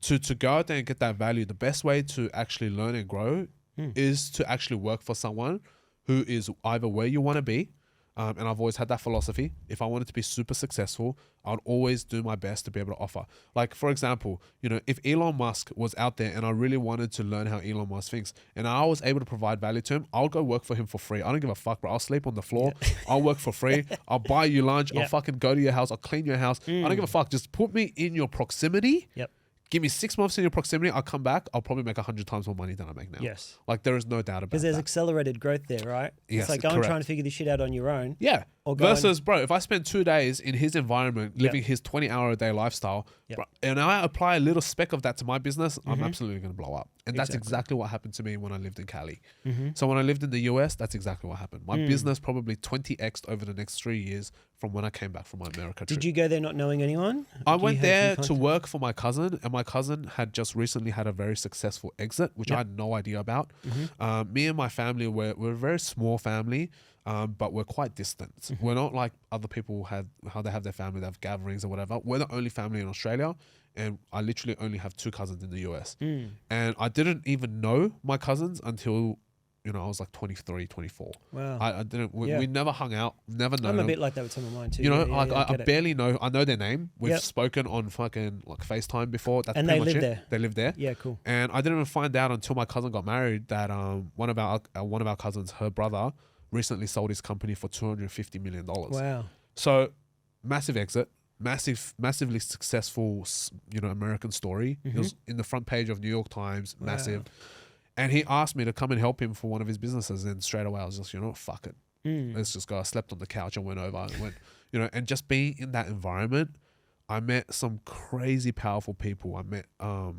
[SPEAKER 2] to go out there and get that value, the best way to actually learn and grow is to actually work for someone who is either where you want to be. And I've always had that philosophy. If I wanted to be super successful, I'd always do my best to be able to offer. Like, for example, if Elon Musk was out there and I really wanted to learn how Elon Musk thinks and I was able to provide value to him, I'll go work for him for free. I don't give a fuck, bro. I'll sleep on the floor. I'll work for free. I'll buy you lunch. I'll fucking go to your house. I'll clean your house. I don't give a fuck. Just put me in your proximity.
[SPEAKER 1] Yep.
[SPEAKER 2] Give me 6 months in your proximity. I'll come back. I'll probably make 100 times more money than I make now.
[SPEAKER 1] Yes.
[SPEAKER 2] Like, there is no doubt about that.
[SPEAKER 1] Because there's accelerated growth there, right?
[SPEAKER 2] Yes,
[SPEAKER 1] it's like going trying to figure this shit out on your own.
[SPEAKER 2] Yeah. Versus, bro, if I spend 2 days in his environment, living his 20-hour-a-day lifestyle, bro, and I apply a little speck of that to my business, I'm absolutely going to blow up. And that's exactly what happened to me when I lived in Cali. So when I lived in the US, that's exactly what happened. My business probably 20x'd over the next 3 years from when I came back from my America trip.
[SPEAKER 1] Did you go there not knowing anyone?
[SPEAKER 2] I went there to work for my cousin, and my cousin had just recently had a very successful exit, which I had no idea about. Me and my family, we're a very small family, but we're quite distant. We're not like other people how they have their family, they have gatherings or whatever. We're the only family in Australia, and I literally only have 2 cousins in the US. And I didn't even know my cousins until I was like 23, 24.
[SPEAKER 1] Wow.
[SPEAKER 2] I didn't. We never hung out. Never known
[SPEAKER 1] I'm a
[SPEAKER 2] them.
[SPEAKER 1] bit like that with some of mine too.
[SPEAKER 2] I barely know. I know their name. We've spoken on fucking like FaceTime before. That's
[SPEAKER 1] and
[SPEAKER 2] pretty
[SPEAKER 1] they
[SPEAKER 2] much
[SPEAKER 1] live
[SPEAKER 2] it.
[SPEAKER 1] there.
[SPEAKER 2] They live there.
[SPEAKER 1] Yeah, cool.
[SPEAKER 2] And I didn't even find out until my cousin got married that one of our cousins, her brother, recently sold his company for $250 million.
[SPEAKER 1] Wow.
[SPEAKER 2] So massive exit. Massively successful, American story. He was in the front page of New York Times.
[SPEAKER 1] Wow.
[SPEAKER 2] Massive. And he asked me to come and help him for one of his businesses. And straight away I was just, fuck it. Let's just go. I slept on the couch and went over and went, and just being in that environment, I met some crazy powerful people. I met, I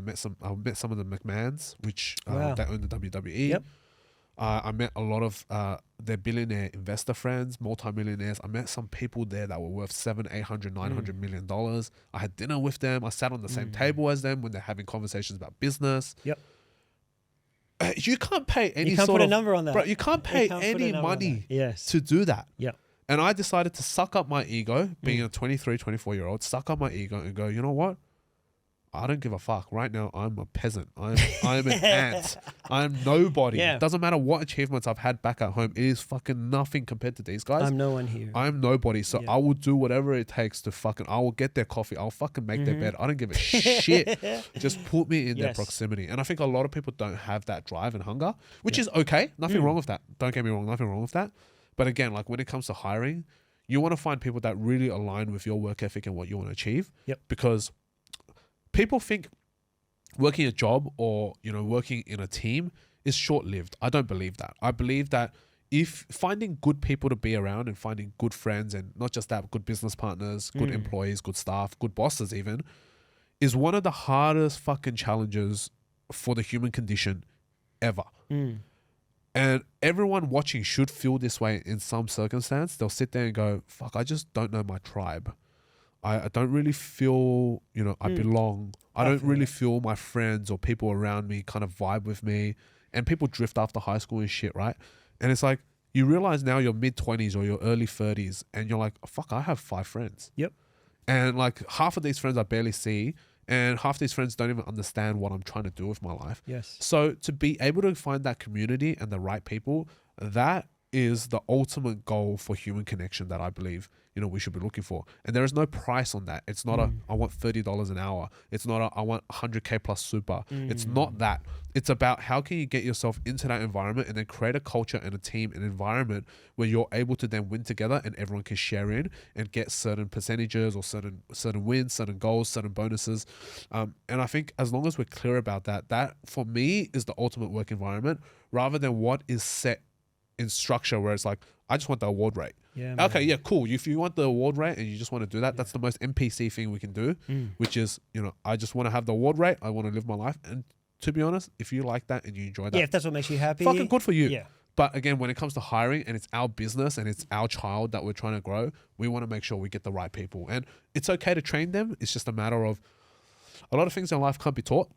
[SPEAKER 2] met some of the McMahons, which they own the WWE.
[SPEAKER 1] Yep.
[SPEAKER 2] I met a lot of their billionaire investor friends, multimillionaires. I met some people there that were worth $700, $800, $900 million. I had dinner with them. I sat on the same table as them when they're having conversations about business.
[SPEAKER 1] Yep.
[SPEAKER 2] You can't pay any
[SPEAKER 1] you can't put a number on that.
[SPEAKER 2] Bro, you can't pay any money to do that.
[SPEAKER 1] Yeah.
[SPEAKER 2] And I decided to suck up my ego, being a 23, 24-year-old, suck up my ego and go, you know what? I don't give a fuck. Right now, I'm a peasant. I'm an ant. I'm nobody.
[SPEAKER 1] Yeah.
[SPEAKER 2] Doesn't matter what achievements I've had back at home. It is fucking nothing compared to these guys.
[SPEAKER 1] I'm no one here.
[SPEAKER 2] I'm nobody. So I will do whatever it takes to I will get their coffee. I'll fucking make their bed. I don't give a shit. Just put me in their proximity. And I think a lot of people don't have that drive and hunger, which is okay. Nothing wrong with that. Don't get me wrong. Nothing wrong with that. But again, like when it comes to hiring, you want to find people that really align with your work ethic and what you want to achieve.
[SPEAKER 1] Yep.
[SPEAKER 2] Because people think working a job or, working in a team is short-lived. I don't believe that. I believe that if finding good people to be around and finding good friends, and not just that, good business partners, good employees, good staff, good bosses even, is one of the hardest fucking challenges for the human condition ever. And everyone watching should feel this way in some circumstance. They'll sit there and go, fuck, I just don't know my tribe. I don't really feel, I belong. I don't really feel my friends or people around me kind of vibe with me. And people drift after high school and shit, right? And it's like, you realize now you're mid-20s or your early 30s and you're like, fuck, I have 5 friends.
[SPEAKER 1] Yep.
[SPEAKER 2] And like half of these friends I barely see, and half these friends don't even understand what I'm trying to do with my life.
[SPEAKER 1] Yes.
[SPEAKER 2] So to be able to find that community and the right people, that is the ultimate goal for human connection that I believe, we should be looking for. And there is no price on that. It's not I want $30 an hour. It's not I want 100K plus super. It's not that. It's about how can you get yourself into that environment and then create a culture and a team, an environment where you're able to then win together and everyone can share in and get certain percentages or certain wins, certain goals, certain bonuses. And I think as long as we're clear about that for me is the ultimate work environment rather than what is set in structure where it's like, I just want the award rate.
[SPEAKER 1] Yeah.
[SPEAKER 2] Okay, yeah, cool. If you want the award rate and you just want to do that, that's the most NPC thing we can do, which is, I just want to have the award rate. I want to live my life. And to be honest, if you like that and you enjoy that,
[SPEAKER 1] if that's what makes you happy,
[SPEAKER 2] fucking good for you.
[SPEAKER 1] Yeah.
[SPEAKER 2] But again, when it comes to hiring and it's our business and it's our child that we're trying to grow, we want to make sure we get the right people. And it's okay to train them. It's just a matter of a lot of things in life can't be taught.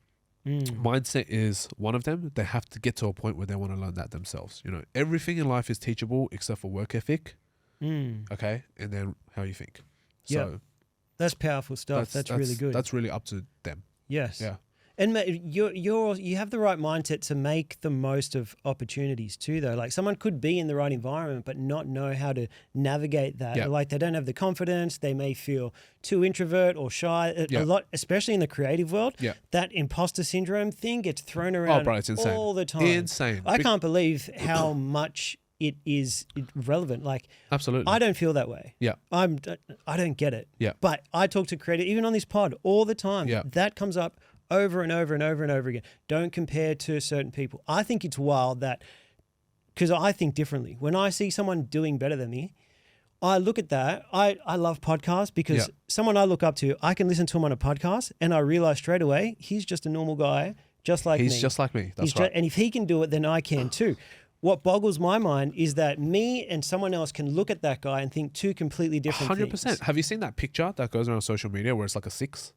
[SPEAKER 2] Mindset is one of them. They have to get to a point where they want to learn that themselves. Everything in life is teachable except for work ethic. Okay. And then how you think. So
[SPEAKER 1] that's powerful stuff. That's really good.
[SPEAKER 2] That's really up to them.
[SPEAKER 1] Yes.
[SPEAKER 2] Yeah.
[SPEAKER 1] And mate, you have the right mindset to make the most of opportunities too, though. Like someone could be in the right environment but not know how to navigate that.
[SPEAKER 2] Yeah.
[SPEAKER 1] Like they don't have the confidence. They may feel too introvert or shy. A lot, especially in the creative world.
[SPEAKER 2] Yeah.
[SPEAKER 1] That imposter syndrome thing gets thrown around
[SPEAKER 2] it's insane.
[SPEAKER 1] all the time.
[SPEAKER 2] Insane.
[SPEAKER 1] I can't believe how much it is relevant. Like,
[SPEAKER 2] absolutely,
[SPEAKER 1] I don't feel that way.
[SPEAKER 2] Yeah.
[SPEAKER 1] I don't get it.
[SPEAKER 2] Yeah.
[SPEAKER 1] But I talk to creative, even on this pod, all the time.
[SPEAKER 2] Yeah.
[SPEAKER 1] That comes up over and over and over and over again. Don't compare to certain people. I think it's wild that, because I think differently. When I see someone doing better than me, I look at that. I love podcasts because someone I look up to, I can listen to him on a podcast and I realize straight away, he's just a normal guy, just like me.
[SPEAKER 2] He's just like me. That's right.
[SPEAKER 1] And if he can do it, then I can too. What boggles my mind is that me and someone else can look at that guy and think two completely different
[SPEAKER 2] 100%.
[SPEAKER 1] things.
[SPEAKER 2] Have you seen that picture that goes around social media where it's like a 6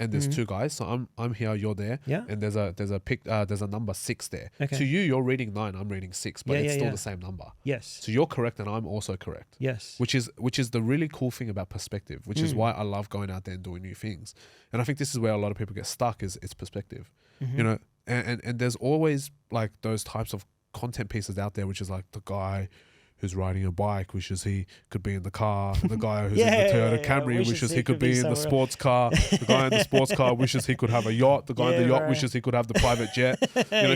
[SPEAKER 2] and there's two guys? So I'm here, you're there.
[SPEAKER 1] Yeah.
[SPEAKER 2] And there's a number 6 there.
[SPEAKER 1] Okay.
[SPEAKER 2] To you, you're reading 9, I'm reading 6, but it's still the same number.
[SPEAKER 1] Yes.
[SPEAKER 2] So you're correct and I'm also correct.
[SPEAKER 1] Yes.
[SPEAKER 2] Which is the really cool thing about perspective, which is why I love going out there and doing new things. And I think this is where a lot of people get stuck is it's perspective. And there's always like those types of content pieces out there, which is like the guy who's riding a bike wishes he could be in the car, the guy who's in the Toyota Camry wishes he could be in the sports car, the guy in the sports car wishes he could have a yacht, the guy in the yacht wishes he could have the private jet,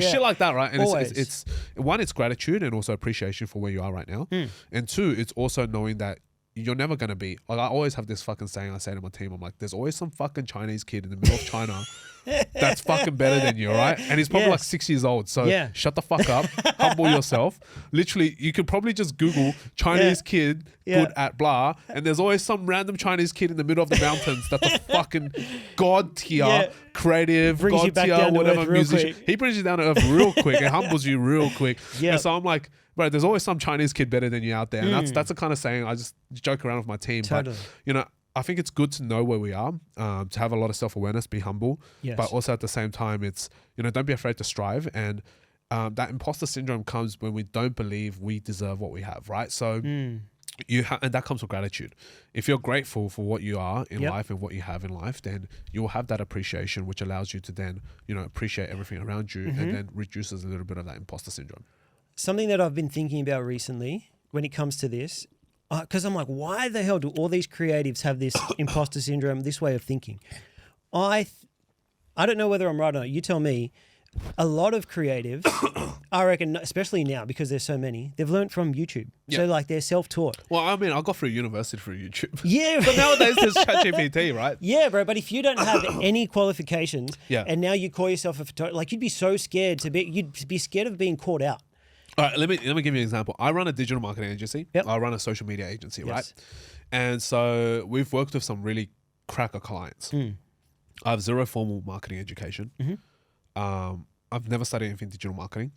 [SPEAKER 2] shit like that, right? And it's one, it's gratitude and also appreciation for where you are right now, and two, it's also knowing that you're never going to be, like, I always have this fucking saying I say to my team, I'm like, there's always some fucking Chinese kid in the middle of China that's fucking better than you, right? And he's probably like 6 years old. So shut the fuck up, humble yourself. Literally, you could probably just Google Chinese kid good at blah, and there's always some random Chinese kid in the middle of the mountains that's a fucking god tier, creative,
[SPEAKER 1] brings
[SPEAKER 2] god tier, whatever musician. He brings you down to earth real quick and humbles you real quick. And so I'm like, bro, there's always some Chinese kid better than you out there. And that's the kind of saying I just joke around with my team.
[SPEAKER 1] Totally.
[SPEAKER 2] But, I think it's good to know where we are, to have a lot of self-awareness, be humble.
[SPEAKER 1] Yes.
[SPEAKER 2] But also at the same time, it's, don't be afraid to strive. And that imposter syndrome comes when we don't believe we deserve what we have, right? So and that comes with gratitude. If you're grateful for what you are in life and what you have in life, then you'll have that appreciation, which allows you to then, appreciate everything around you and then reduces a little bit of that imposter syndrome. Something
[SPEAKER 1] that I've been thinking about recently when it comes to this, because I'm like, why the hell do all these creatives have this imposter syndrome, this way of thinking? I don't know whether I'm right or not. You tell me. A lot of creatives, I reckon, especially now because there's so many, they've learned from YouTube. So like they're self-taught.
[SPEAKER 2] Well, I mean, I got through university through YouTube.
[SPEAKER 1] Yeah.
[SPEAKER 2] But nowadays there's ChatGPT, right?
[SPEAKER 1] Yeah, bro. But if you don't have any qualifications and now you call yourself a photographer, like you'd be so scared you'd be scared of being caught out.
[SPEAKER 2] All right, let me give you an example. I run a digital marketing agency.
[SPEAKER 1] Yep.
[SPEAKER 2] I run a social media agency, right? And so we've worked with some really cracker clients. I have zero formal marketing education. I've never studied anything digital marketing.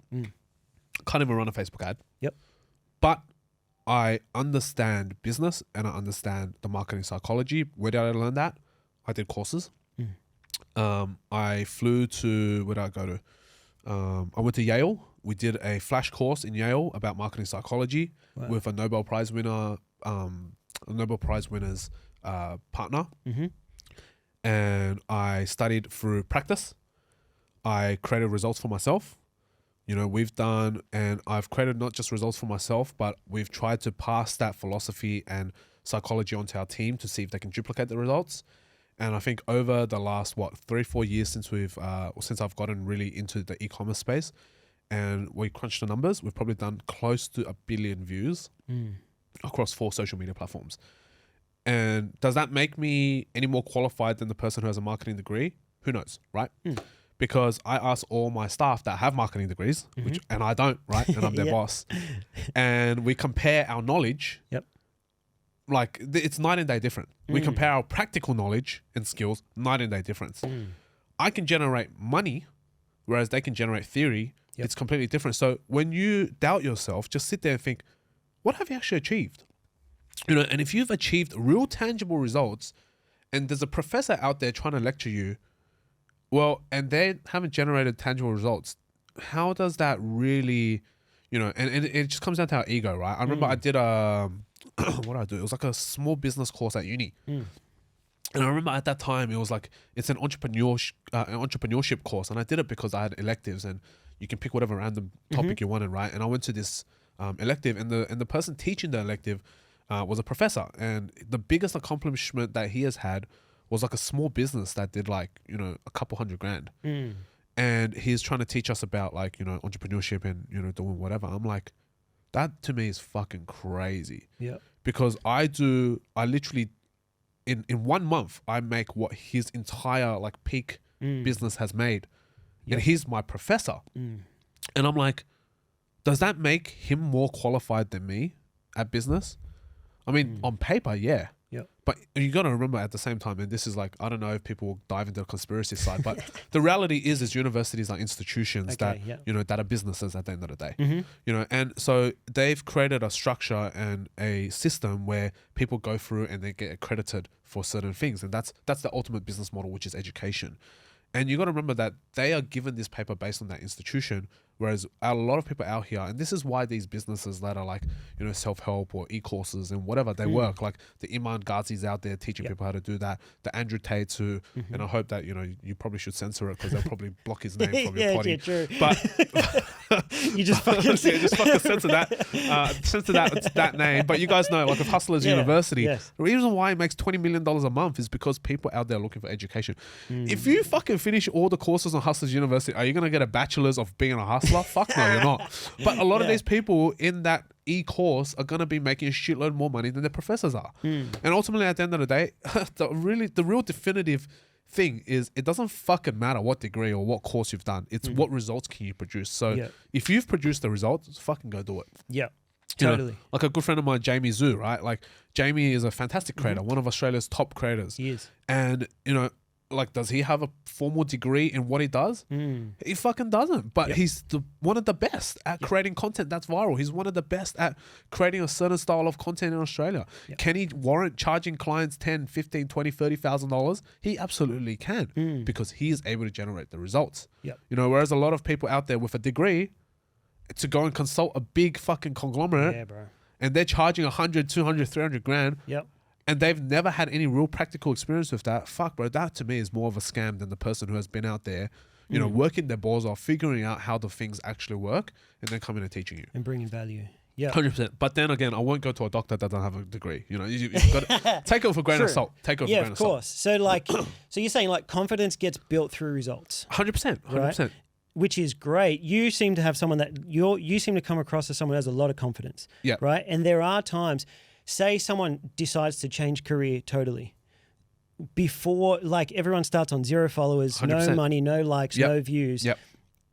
[SPEAKER 2] Can't even run a Facebook ad.
[SPEAKER 1] Yep.
[SPEAKER 2] But I understand business and I understand the marketing psychology. Where did I learn that? I did courses. I flew to, where did I go to? I went to Yale. We did a flash course in Yale about marketing psychology with a Nobel Prize winner, a Nobel Prize winner's partner. And I studied through practice. I created results for myself. You know, we've done, and I've created not just results for myself, but we've tried to pass that philosophy and psychology onto our team to see if they can duplicate the results. And I think over the last, 3-4 years since I've gotten really into the e-commerce space and we crunched the numbers, we've probably done close to 1 billion views across 4 social media platforms. And does that make me any more qualified than the person who has a marketing degree? Who knows, right? Because I ask all my staff that have marketing degrees, and I don't, right? And I'm their boss. And we compare our knowledge. Like it's night and day different. We compare our practical knowledge and skills, night and day difference. I can generate money, whereas they can generate theory. It's completely different. So when you doubt yourself, just sit there and think, what have you actually achieved? You know, and if you've achieved real tangible results and there's a professor out there trying to lecture you, well, and they haven't generated tangible results, how does that really, you know, and it just comes down to our ego, right? I remember I did what did I do? It was like a small business course at uni. And I remember at that time, it was like, it's an entrepreneurship course. And I did it because I had electives and you can pick whatever random topic you wanted, right? And I went to this elective and the person teaching the elective was a professor. And the biggest accomplishment that he has had was like a small business that did like, you know, a couple $100,000. And he's trying to teach us about like, you know, entrepreneurship and, you know, doing whatever. I'm like, that to me is fucking crazy. Because I literally, in 1 month, I make what his entire like peak business has made. And he's my professor. And I'm like, does that make him more qualified than me at business? I mean, on paper, yeah. But you got to remember at the same time, and this is like, I don't know if people will dive into the conspiracy side, but the reality is universities are institutions that, you know, that are businesses at the end of the day, you know, and so they've created a structure and a system where people go through and they get accredited for certain things. And that's the ultimate business model, which is education. And you got to remember that they are given this paper based on that institution, whereas a lot of people out here, and this is why these businesses that are like, you know, self-help or e-courses and whatever, they work. Like the Iman Ghazi's out there teaching people how to do that. The Andrew Tates who, and I hope that, you know, you probably should censor it because they'll probably block his name from your potty.
[SPEAKER 1] True.
[SPEAKER 2] But
[SPEAKER 1] you just fucking
[SPEAKER 2] censor that name. But you guys know, like with Hustlers University, the reason why it makes $20 million a month is because people out there looking for education. If you fucking finish all the courses on Hustlers University, are you going to get a bachelor's of being a hustler? Fuck no, you're not. But a lot of these people in that e-course are going to be making a shitload more money than their professors are. And ultimately, at the end of the day, the real definitive thing is it doesn't fucking matter what degree or what course you've done. It's what results can you produce. So if you've produced the results, fucking go do it.
[SPEAKER 1] Totally.
[SPEAKER 2] You know, like a good friend of mine, Jamie Zhu, right? Like Jamie is a fantastic creator, one of Australia's top creators.
[SPEAKER 1] He is.
[SPEAKER 2] And, you know, like, does he have a formal degree in what he does? He fucking doesn't. But he's one of the best at creating content that's viral. He's one of the best at creating a certain style of content in Australia. Can he warrant charging clients $10,000, $15,000, $20,000, $30,000? He absolutely can because he is able to generate the results. You know, whereas a lot of people out there with a degree to go and consult a big fucking conglomerate and they're charging 100, 200, 300 grand. And they've never had any real practical experience with that. Fuck, bro, that to me is more of a scam than the person who has been out there, you know, working their balls off, figuring out how the things actually work, and then coming and teaching you.
[SPEAKER 1] And bringing value.
[SPEAKER 2] 100%. But then again, I won't go to a doctor that doesn't have a degree. You know, you've got to take it with a grain of salt. Take it with a grain of salt.
[SPEAKER 1] Yeah, of course. So like, so you're saying like confidence gets built through results.
[SPEAKER 2] 100%. 100%.
[SPEAKER 1] Right? Which is great. You seem to have someone that you seem to come across as someone who has a lot of confidence. Right. And there are times. Say someone decides to change career totally. Before, like everyone starts on 0 followers, 100%. No money, no likes, no views.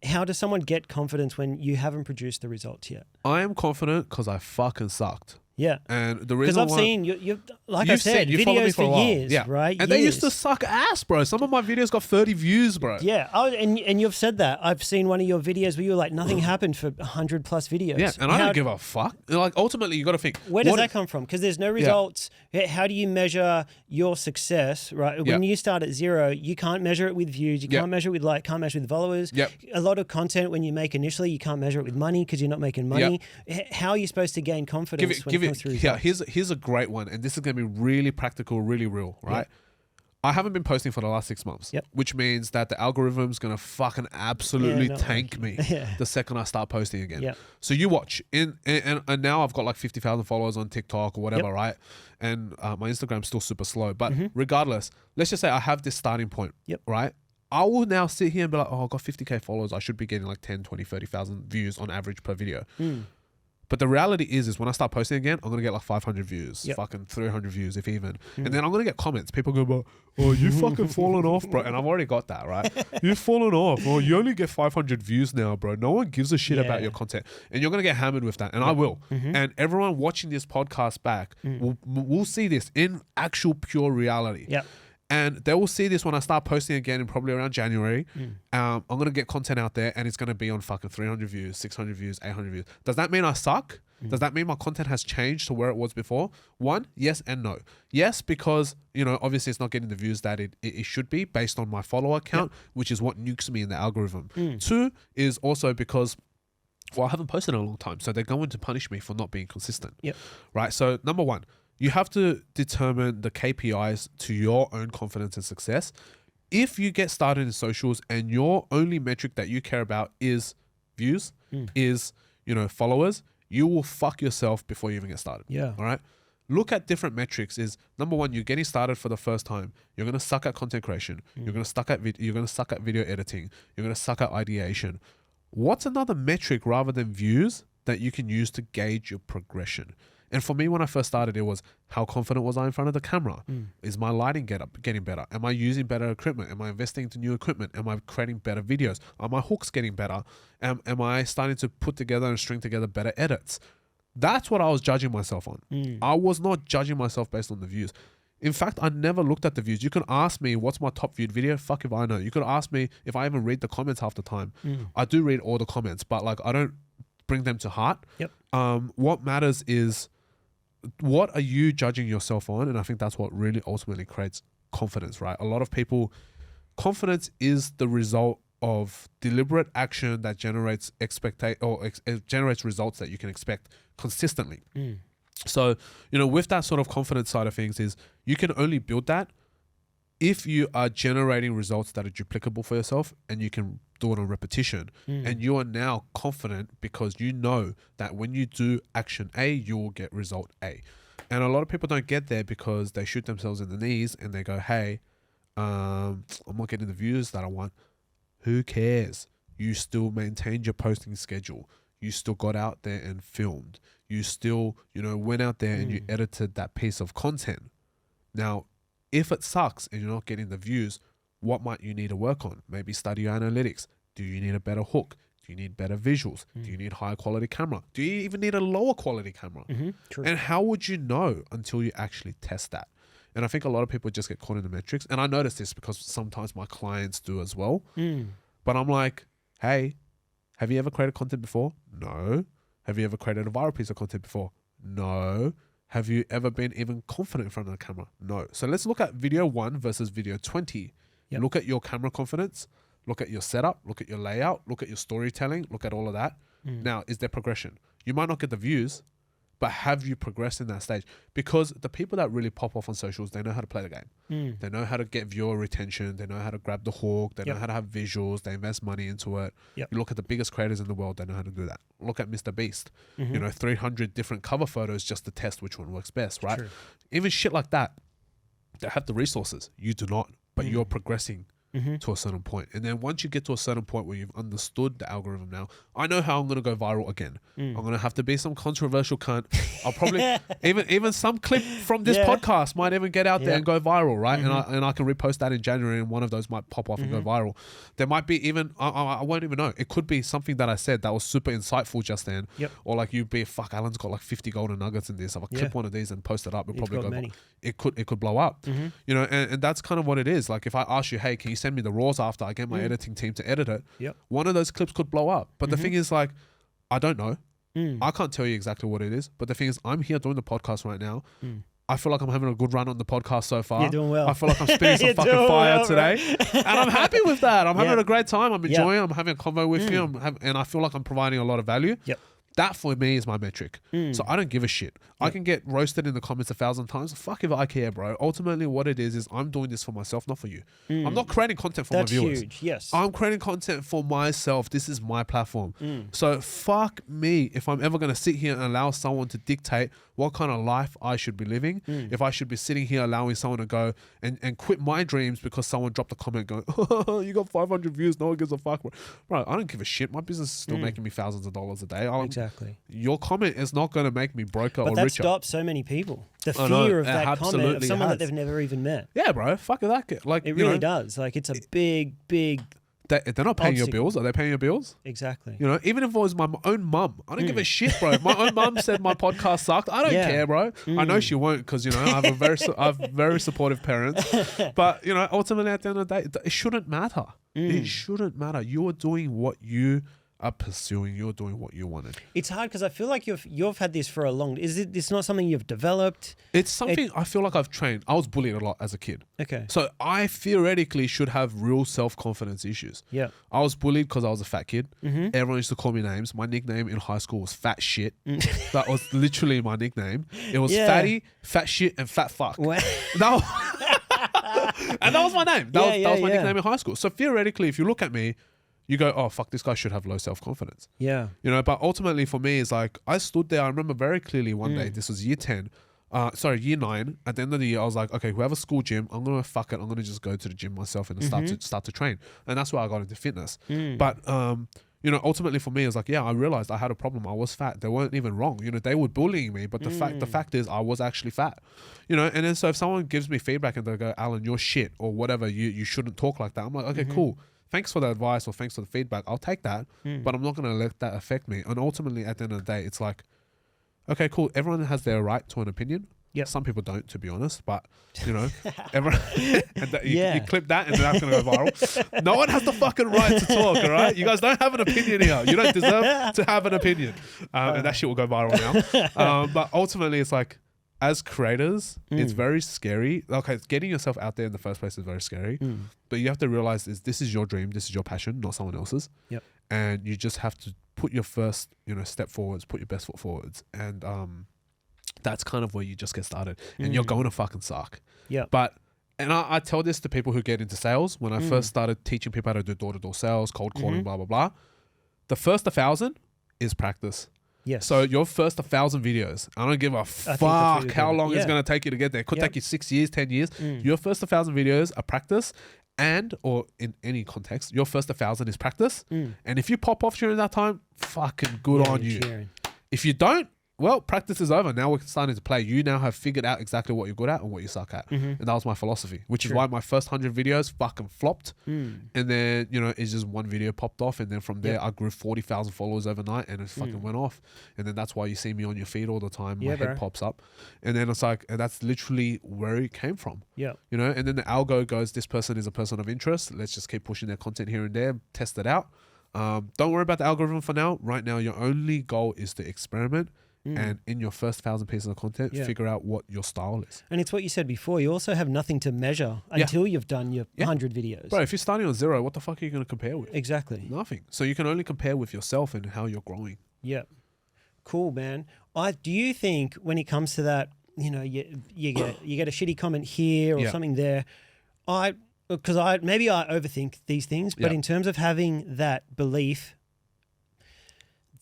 [SPEAKER 1] How does someone get confidence when you haven't produced the results yet?
[SPEAKER 2] I am confident because I fucking sucked.
[SPEAKER 1] Yeah.
[SPEAKER 2] And the
[SPEAKER 1] Because
[SPEAKER 2] reason
[SPEAKER 1] I've seen you like I
[SPEAKER 2] you've
[SPEAKER 1] said,
[SPEAKER 2] you follow me
[SPEAKER 1] videos for
[SPEAKER 2] a while.
[SPEAKER 1] years,
[SPEAKER 2] Yeah.
[SPEAKER 1] right?
[SPEAKER 2] And they used to suck ass, bro. Some of my videos got 30 views, bro.
[SPEAKER 1] Yeah. Oh, and you've said that. I've seen one of your videos where you were like, nothing happened for 100 plus videos.
[SPEAKER 2] Yeah, and I don't give a fuck. Like, ultimately, you got to think.
[SPEAKER 1] Where does that come from? Because there's no results. How do you measure your success, right? When you start at 0, you can't measure it with views. You can't measure it with can't measure it with followers.
[SPEAKER 2] Yep.
[SPEAKER 1] A lot of content when you make initially, you can't measure it with money because you're not making money. How are you supposed to gain confidence when it comes through results?
[SPEAKER 2] Yeah, here's a great one, and this is going to be really practical, really real, right? Yep. I haven't been posting for the last 6 months, which means that the algorithm's going to fucking absolutely tank me the second I start posting again. Yep. So you watch, and now I've got like 50,000 followers on TikTok or whatever, right? And my Instagram's still super slow. But regardless, let's just say I have this starting point, right? I will now sit here and be like, oh, I've got 50K followers. I should be getting like 10, 20, 30,000 views on average per video. But the reality is when I start posting again, I'm going to get like 500 views, fucking 300 views if even. And then I'm going to get comments. People go, oh, you fucking fallen off, bro. And I've already got that, right? You've fallen off. Oh, you only get 500 views now, bro. No one gives a shit about your content. And you're going to get hammered with that. And I will. And everyone watching this podcast back will see this in actual pure reality. Yeah. And they will see this when I start posting again in probably around January. I'm going to get content out there and it's going to be on fucking 300 views, 600 views, 800 views. Does that mean I suck? Does that mean my content has changed to where it was before? One, yes and no. Yes, because, obviously it's not getting the views that it should be based on my follower count, which is what nukes me in the algorithm. Two is also because, I haven't posted in a long time. So they're going to punish me for not being consistent. Right? So number one, you have to determine the KPIs to your own confidence and success. If you get started in socials and your only metric that you care about is views, is, followers, you will fuck yourself before you even get started. Yeah. All right. Look at different metrics. Is number one, you're getting started for the first time. You're going to suck at content creation. You're going to suck at video editing. You're going to suck at ideation. What's another metric rather than views that you can use to gauge your progression? And for me, when I first started, it was how confident was I in front of the camera? Is my lighting getting better? Am I using better equipment? Am I investing into new equipment? Am I creating better videos? Are my hooks getting better? Am I starting to put together and string together better edits? That's what I was judging myself on. I was not judging myself based on the views. In fact, I never looked at the views. You can ask me what's my top viewed video. Fuck if I know. You could ask me if I even read the comments half the time. I do read all the comments, but like I don't bring them to heart. What matters is, what are you judging yourself on? And I think that's what really ultimately creates confidence, right? A lot of people, confidence is the result of deliberate action that generates generates results that you can expect consistently. So, with that sort of confidence side of things is you can only build that if you are generating results that are duplicable for yourself and you can do it on repetition. And you are now confident because you know that when you do action A, you will get result A. And a lot of people don't get there because they shoot themselves in the knees and they go, hey, I'm not getting the views that I want. Who cares? You still maintained your posting schedule. You still got out there and filmed. You still, went out there and you edited that piece of content. Now, if it sucks and you're not getting the views, what might you need to work on? Maybe study your analytics. Do you need a better hook? Do you need better visuals? Do you need higher quality camera? Do you even need a lower quality camera? True. And how would you know until you actually test that? And I think a lot of people just get caught in the metrics. And I notice this because sometimes my clients do as well. But I'm like, hey, have you ever created content before? No. Have you ever created a viral piece of content before? No. Have you ever been even confident in front of the camera? No. So let's look at video 1 versus video 20. Look at your camera confidence. Look at your setup. Look at your layout. Look at your storytelling. Look at all of that. Now, is there progression? You might not get the views, but have you progressed in that stage? Because the people that really pop off on socials, they know how to play the game. They know how to get viewer retention. They know how to grab the hook. They know how to have visuals. They invest money into it. You look at the biggest creators in the world, they know how to do that. Look at Mr. Beast. 300 different cover photos just to test which one works best, right? Even shit like that, they have the resources. You do not, but you're progressing to a certain point. And then once you get to a certain point where you've understood the algorithm now, I know how I'm going to go viral again. I'm going to have to be some controversial cunt. I'll probably, even some clip from this podcast might even get out there and go viral, right? And I can repost that in January and one of those might pop off and go viral. There might be even, I won't even know. It could be something that I said that was super insightful just then. Or like you'd be, fuck, Alan's got like 50 golden nuggets in this. If I clip one of these and post it up, it'll probably go, it could blow up. You know, and that's kind of what it is. Like if I ask you, hey, can you send me the raws after I get my editing team to edit it? One of those clips could blow up. But the thing is, like, I don't know. I can't tell you exactly what it is. But the thing is, I'm here doing the podcast right now. I feel like I'm having a good run on the podcast so far.
[SPEAKER 1] You're doing well.
[SPEAKER 2] I feel like I'm spitting some fucking fire today. And I'm happy with that. I'm having a great time. I'm enjoying it. I'm having a convo with you. And I feel like I'm providing a lot of value. That for me is my metric. So I don't give a shit. I can get roasted in the comments 1,000 times. Fuck if I care, bro. Ultimately, what it is I'm doing this for myself, not for you. I'm not creating content for my viewers.
[SPEAKER 1] That's huge, yes.
[SPEAKER 2] I'm creating content for myself. This is my platform. So fuck me if I'm ever going to sit here and allow someone to dictate what kind of life I should be living. If I should be sitting here allowing someone to go and quit my dreams because someone dropped a comment going, oh, you got 500 views, no one gives a fuck. Bro, I don't give a shit. My business is still making me thousands of dollars a day.
[SPEAKER 1] Exactly.
[SPEAKER 2] Your comment is not going to make me broker or richer.
[SPEAKER 1] But that stops so many people. The fear of that comment of someone that they've never even met.
[SPEAKER 2] Yeah, bro. Fuck that. Like,
[SPEAKER 1] it really does. Like, it's a big
[SPEAKER 2] they're not paying your bills. Are they paying your bills?
[SPEAKER 1] Exactly.
[SPEAKER 2] You know, even if it was my own mum, I don't give a shit, bro. If my own mum said my podcast sucked, I don't care, bro. I know she won't because, you know, I have very supportive parents. But, you know, ultimately at the end of the day, it shouldn't matter. It shouldn't matter. You are doing what you are pursuing. You're doing what you wanted.
[SPEAKER 1] It's hard because I feel like you've had this for a long. It's not something you've developed?
[SPEAKER 2] It's something I feel like I've trained. I was bullied a lot as a kid.
[SPEAKER 1] Okay.
[SPEAKER 2] So I theoretically should have real self-confidence issues.
[SPEAKER 1] Yeah.
[SPEAKER 2] I was bullied because I was a fat kid. Everyone used to call me names. My nickname in high school was Fat Shit. That was literally my nickname. It was Fatty, Fat Shit, and Fat Fuck.
[SPEAKER 1] Wow.
[SPEAKER 2] And that was my name. That was my nickname in high school. So theoretically, if you look at me, you go, oh, fuck, this guy should have low self-confidence.
[SPEAKER 1] Yeah.
[SPEAKER 2] You know, but ultimately for me, it's like, I stood there, I remember very clearly one day, this was year 9. At the end of the year, I was like, okay, whoever school gym, I'm going to fuck it. I'm going to just go to the gym myself and start to train. And that's where I got into fitness. But, you know, ultimately for me, it's like, I realized I had a problem. I was fat. They weren't even wrong. You know, they were bullying me, but the fact is I was actually fat. You know, and then so if someone gives me feedback and they go, Alan, you're shit or whatever, you shouldn't talk like that. I'm like, okay, cool. Thanks for the advice or thanks for the feedback. I'll take that, but I'm not going to let that affect me. And ultimately, at the end of the day, it's like, okay, cool. Everyone has their right to an opinion.
[SPEAKER 1] Yep.
[SPEAKER 2] Some people don't, to be honest, but you know, everyone, you clip that and that's going to go viral. No one has the fucking right to talk, all right? You guys don't have an opinion here. You don't deserve to have an opinion. And that shit will go viral now. But ultimately, it's like, as creators, it's very scary. Okay, getting yourself out there in the first place is very scary. But you have to realize this is your dream, this is your passion, not someone else's.
[SPEAKER 1] Yep.
[SPEAKER 2] And you just have to put your first, you know, step forwards, put your best foot forwards. And that's kind of where you just get started. And you're going to fucking suck.
[SPEAKER 1] Yeah.
[SPEAKER 2] But and I tell this to people who get into sales. When I first started teaching people how to do door-to-door sales, cold calling, blah, blah, blah. The first 1,000 is practice.
[SPEAKER 1] Yes.
[SPEAKER 2] So your first 1,000 videos, I don't give a fuck how long it's going to take you to get there. It could take you 6 years, 10 years. Your first 1,000 videos are practice or in any context, your first 1,000 is practice. And if you pop off during that time, fucking good on you. Cheering. If you don't, well, practice is over. Now we're starting to play. You now have figured out exactly what you're good at and what you suck at. And that was my philosophy, which is why my first 100 videos fucking flopped. And then, you know, it's just one video popped off. And then from there, I grew 40,000 followers overnight and it fucking went off. And then that's why you see me on your feed all the time. My head pops up. And then it's like, and that's literally where it came from.
[SPEAKER 1] Yeah.
[SPEAKER 2] You know, and then the algo goes, this person is a person of interest. Let's just keep pushing their content here and there, test it out. Don't worry about the algorithm for now. Right now, your only goal is to experiment. And in your first 1,000 pieces of content, figure out what your style is.
[SPEAKER 1] And it's what you said before. You also have nothing to measure until you've done your 100 videos.
[SPEAKER 2] Bro, if you're starting on 0, what the fuck are you going to compare with?
[SPEAKER 1] Exactly.
[SPEAKER 2] Nothing. So you can only compare with yourself and how you're growing.
[SPEAKER 1] Yeah. Cool, man. Do you think when it comes to that, you know, you get a shitty comment here or something there, because maybe I overthink these things, but in terms of having that belief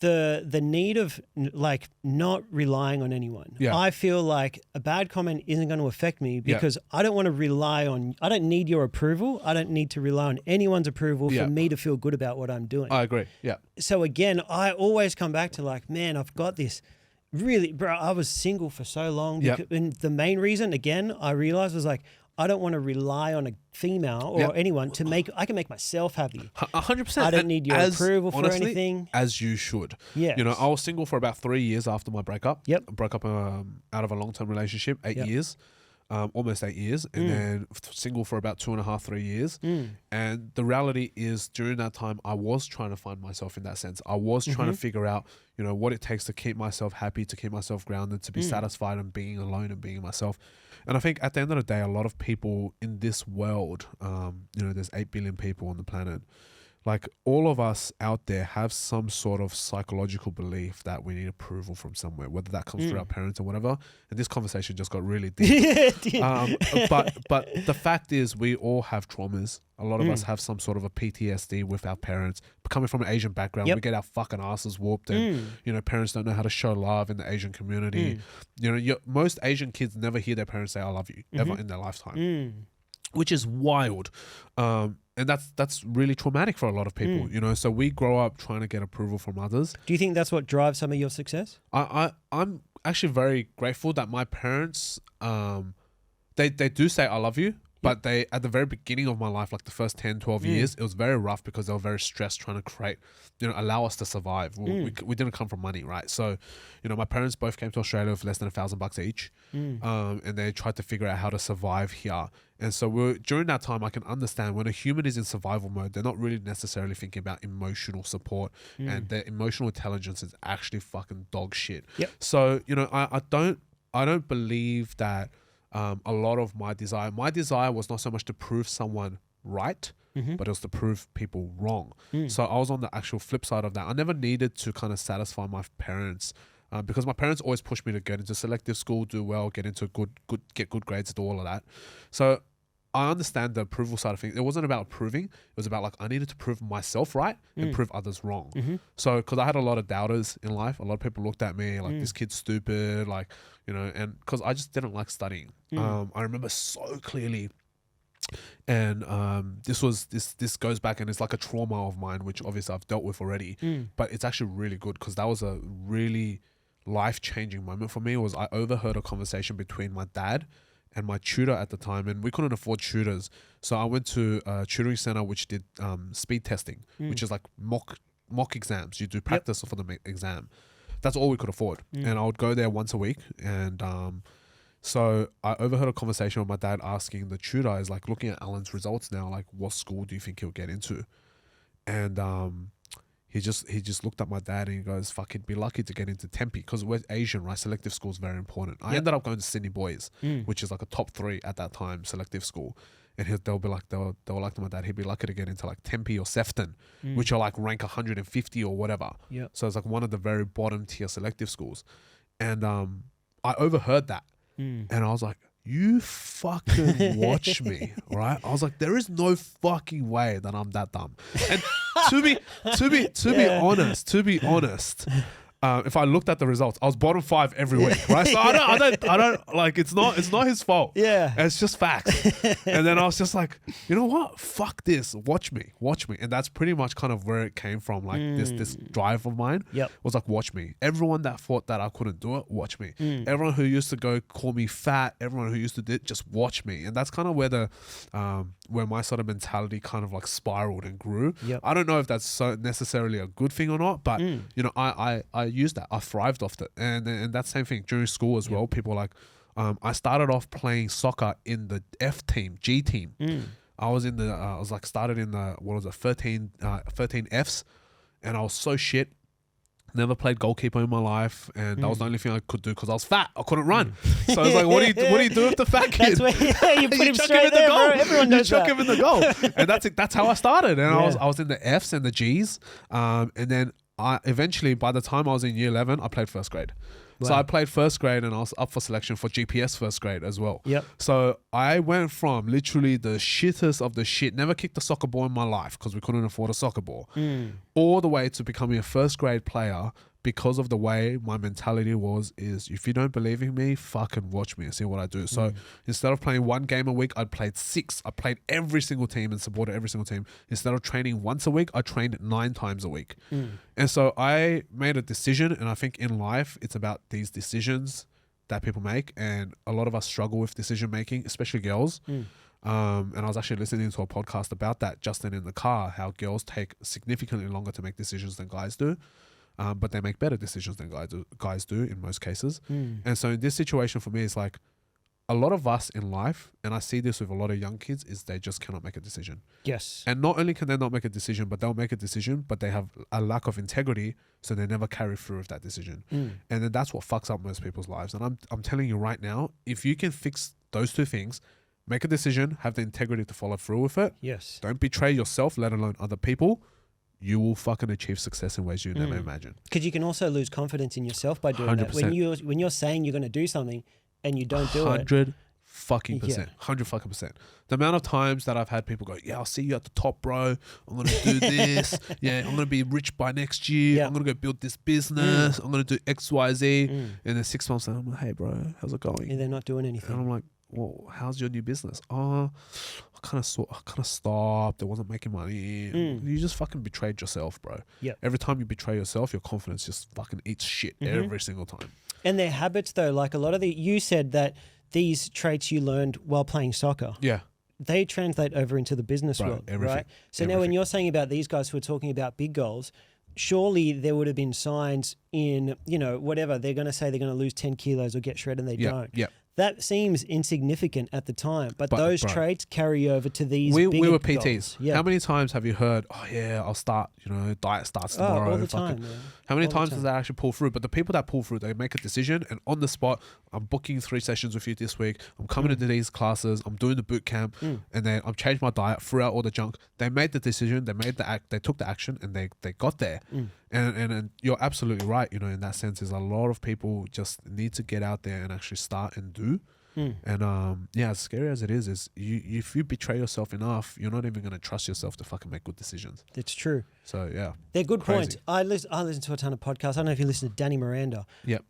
[SPEAKER 1] the need of like not relying on anyone.
[SPEAKER 2] Yeah.
[SPEAKER 1] I feel like a bad comment isn't going to affect me because I don't want to rely on, I don't need your approval. I don't need to rely on anyone's approval for me to feel good about what I'm doing.
[SPEAKER 2] I agree. Yeah.
[SPEAKER 1] So again, I always come back to like, man, I've got this really, bro, I was single for so long. Because, and the main reason, again, I realized was like, I don't want to rely on a female or anyone to make, I can make myself happy.
[SPEAKER 2] 100%.
[SPEAKER 1] I don't need your approval for anything.
[SPEAKER 2] As you should.
[SPEAKER 1] Yeah.
[SPEAKER 2] You know, I was single for about 3 years after my breakup.
[SPEAKER 1] Yep.
[SPEAKER 2] I broke up out of a long-term relationship, 8 years. Almost 8 years, and then single for about 2.5, 3 years. And the reality is, during that time, I was trying to find myself in that sense. I was trying to figure out, you know, what it takes to keep myself happy, to keep myself grounded, to be satisfied and being alone and being myself. And I think at the end of the day, a lot of people in this world, you know, there's 8 billion people on the planet. Like, all of us out there have some sort of psychological belief that we need approval from somewhere, whether that comes through our parents or whatever. And this conversation just got really deep. But the fact is, we all have traumas. A lot of us have some sort of a PTSD with our parents. Coming from an Asian background, we get our fucking asses whooped, and you know, parents don't know how to show love in the Asian community. You know, most Asian kids never hear their parents say "I love you" ever in their lifetime, which is wild. And that's really traumatic for a lot of people, you know. So we grow up trying to get approval from others.
[SPEAKER 1] Do you think that's what drives some of your success?
[SPEAKER 2] I'm actually very grateful that my parents, they do say I love you, but they, at the very beginning of my life, like the first 10, 12 years, it was very rough because they were very stressed trying to create, you know, allow us to survive. We didn't come from money, right? So, you know, my parents both came to Australia with less than $1,000 each, and they tried to figure out how to survive here. And so during that time, I can understand when a human is in survival mode, they're not really necessarily thinking about emotional support, and their emotional intelligence is actually fucking dog shit. So, you know, I don't believe that a lot of my desire was not so much to prove someone right, but it was to prove people wrong. So I was on the actual flip side of that. I never needed to kind of satisfy my parents, because my parents always pushed me to get into selective school, do well, get into get good grades, do all of that. So I understand the approval side of things. It wasn't about proving. It was about like, I needed to prove myself right and prove others wrong. So, because I had a lot of doubters in life, a lot of people looked at me like, this kid's stupid, like, you know, and because I just didn't like studying. I remember so clearly, and this goes back, and it's like a trauma of mine, which obviously I've dealt with already, but it's actually really good because that was a really life-changing moment for me. Was I overheard a conversation between my dad and my tutor at the time, and we couldn't afford tutors. So I went to a tutoring center which did speed testing, which is like mock exams. You do practice for the exam. That's all we could afford. And I would go there once a week. And so I overheard a conversation with my dad asking the tutor, is like, looking at Alan's results now, like, what school do you think he'll get into? And he just looked at my dad and he goes, fuck, he'd be lucky to get into Tempe, because we're Asian, right? Selective school is very important. I ended up going to Sydney Boys, which is like a top 3 at that time selective school. And they'll be like, they'll like to my dad, he'd be lucky to get into like Tempe or Sefton, which are like rank 150 or whatever. So it's like one of the very bottom tier selective schools. And I overheard that, and I was like, you fucking watch me, right? I was like, there is no fucking way that I'm that dumb. And to be honest, if I looked at the results, I was bottom 5 every week, right? So I don't like, it's not his fault.
[SPEAKER 1] Yeah.
[SPEAKER 2] It's just facts. And then I was just like, you know what? Fuck this. Watch me. And that's pretty much kind of where it came from. Like this drive of mine was like, watch me. Everyone that thought that I couldn't do it, watch me. Everyone who used to go call me fat, everyone who used to do it, just watch me. And that's kind of where where my sort of mentality kind of like spiraled and grew. I don't know if that's so necessarily a good thing or not, but you know, I used that. I thrived off it. And that same thing during school as well. People like, I started off playing soccer in the F team, G team. I was in the, started in the, 13 Fs, and I was so shit. Never played goalkeeper in my life, and that was the only thing I could do because I was fat. I couldn't run. So I was like, what do you do with the fat kid?
[SPEAKER 1] That's where you put him straight there, bro. Everyone knows that.
[SPEAKER 2] You chuck him in the goal. And that's how I started. And I was in the Fs and the Gs. And then eventually, by the time I was in year 11, I played first grade. So I played first grade and I was up for selection for GPS first grade as well.
[SPEAKER 1] Yep.
[SPEAKER 2] So I went from literally the shittest of the shit, never kicked a soccer ball in my life because we couldn't afford a soccer ball, all the way to becoming a first grade player because of the way my mentality is if you don't believe in me, fucking watch me and see what I do. So instead of playing 1 game a week, I'd played 6. I played every single team and supported every single team. Instead of training once a week, I trained 9 times a week. And so I made a decision, and I think in life, it's about these decisions that people make, and a lot of us struggle with decision making, especially girls. And I was actually listening to a podcast about that just then in the car, how girls take significantly longer to make decisions than guys do. But they make better decisions than guys do in most cases. And so in this situation for me, it's like a lot of us in life, and I see this with a lot of young kids, is they just cannot make a decision.
[SPEAKER 1] Yes.
[SPEAKER 2] And not only can they not make a decision, but they'll make a decision, but they have a lack of integrity, so they never carry through with that decision. And then that's what fucks up most people's lives. And I'm telling you right now, if you can fix those 2 things, make a decision, have the integrity to follow through with it.
[SPEAKER 1] Yes.
[SPEAKER 2] Don't betray yourself, let alone other people. You will fucking achieve success in ways you never imagine.
[SPEAKER 1] Because you can also lose confidence in yourself by doing 100%. That. When you're saying you're going to do something and you don't do it.
[SPEAKER 2] 100 fucking percent. 100 fucking percent. The amount of times that I've had people go, yeah, I'll see you at the top, bro. I'm going to do this. Yeah, I'm going to be rich by next year.
[SPEAKER 1] Yeah.
[SPEAKER 2] I'm going to go build this business. I'm going to do X, Y, Z. And then 6 months later, I'm like, hey, bro, how's it going?
[SPEAKER 1] And they're not doing anything.
[SPEAKER 2] And I'm like, well, how's your new business? Oh, I kind of stopped. It wasn't making money. You just fucking betrayed yourself, bro.
[SPEAKER 1] Yep.
[SPEAKER 2] Every time you betray yourself, your confidence just fucking eats shit every single time.
[SPEAKER 1] And their habits, though, like a lot of you said that these traits you learned while playing soccer.
[SPEAKER 2] Yeah.
[SPEAKER 1] They translate over into the business world, right? So now when you're saying about these guys who are talking about big goals, surely there would have been signs in, whatever, they're going to say they're going to lose 10 kilos or get shredded and they don't.
[SPEAKER 2] Yeah.
[SPEAKER 1] That seems insignificant at the time, but those traits carry over to these
[SPEAKER 2] we
[SPEAKER 1] bigger
[SPEAKER 2] were PTs.
[SPEAKER 1] goals. Yeah.
[SPEAKER 2] How many times have you heard, oh yeah, I'll start, diet starts tomorrow.
[SPEAKER 1] All the time.
[SPEAKER 2] How many times does that actually pull through? But the people that pull through, they make a decision and on the spot, I'm booking 3 sessions with you this week. I'm coming into these classes. I'm doing the boot camp and then I've changed my diet, threw out all the junk. They made the decision. They made they took the action and they got there. And you're absolutely right. In that sense, is a lot of people just need to get out there and actually start and do. And as scary as it is if you betray yourself enough, you're not even going to trust yourself to fucking make good decisions.
[SPEAKER 1] It's true.
[SPEAKER 2] So yeah,
[SPEAKER 1] they're good points. I listen to a ton of podcasts. I don't know if you listen to Danny Miranda.
[SPEAKER 2] Yep.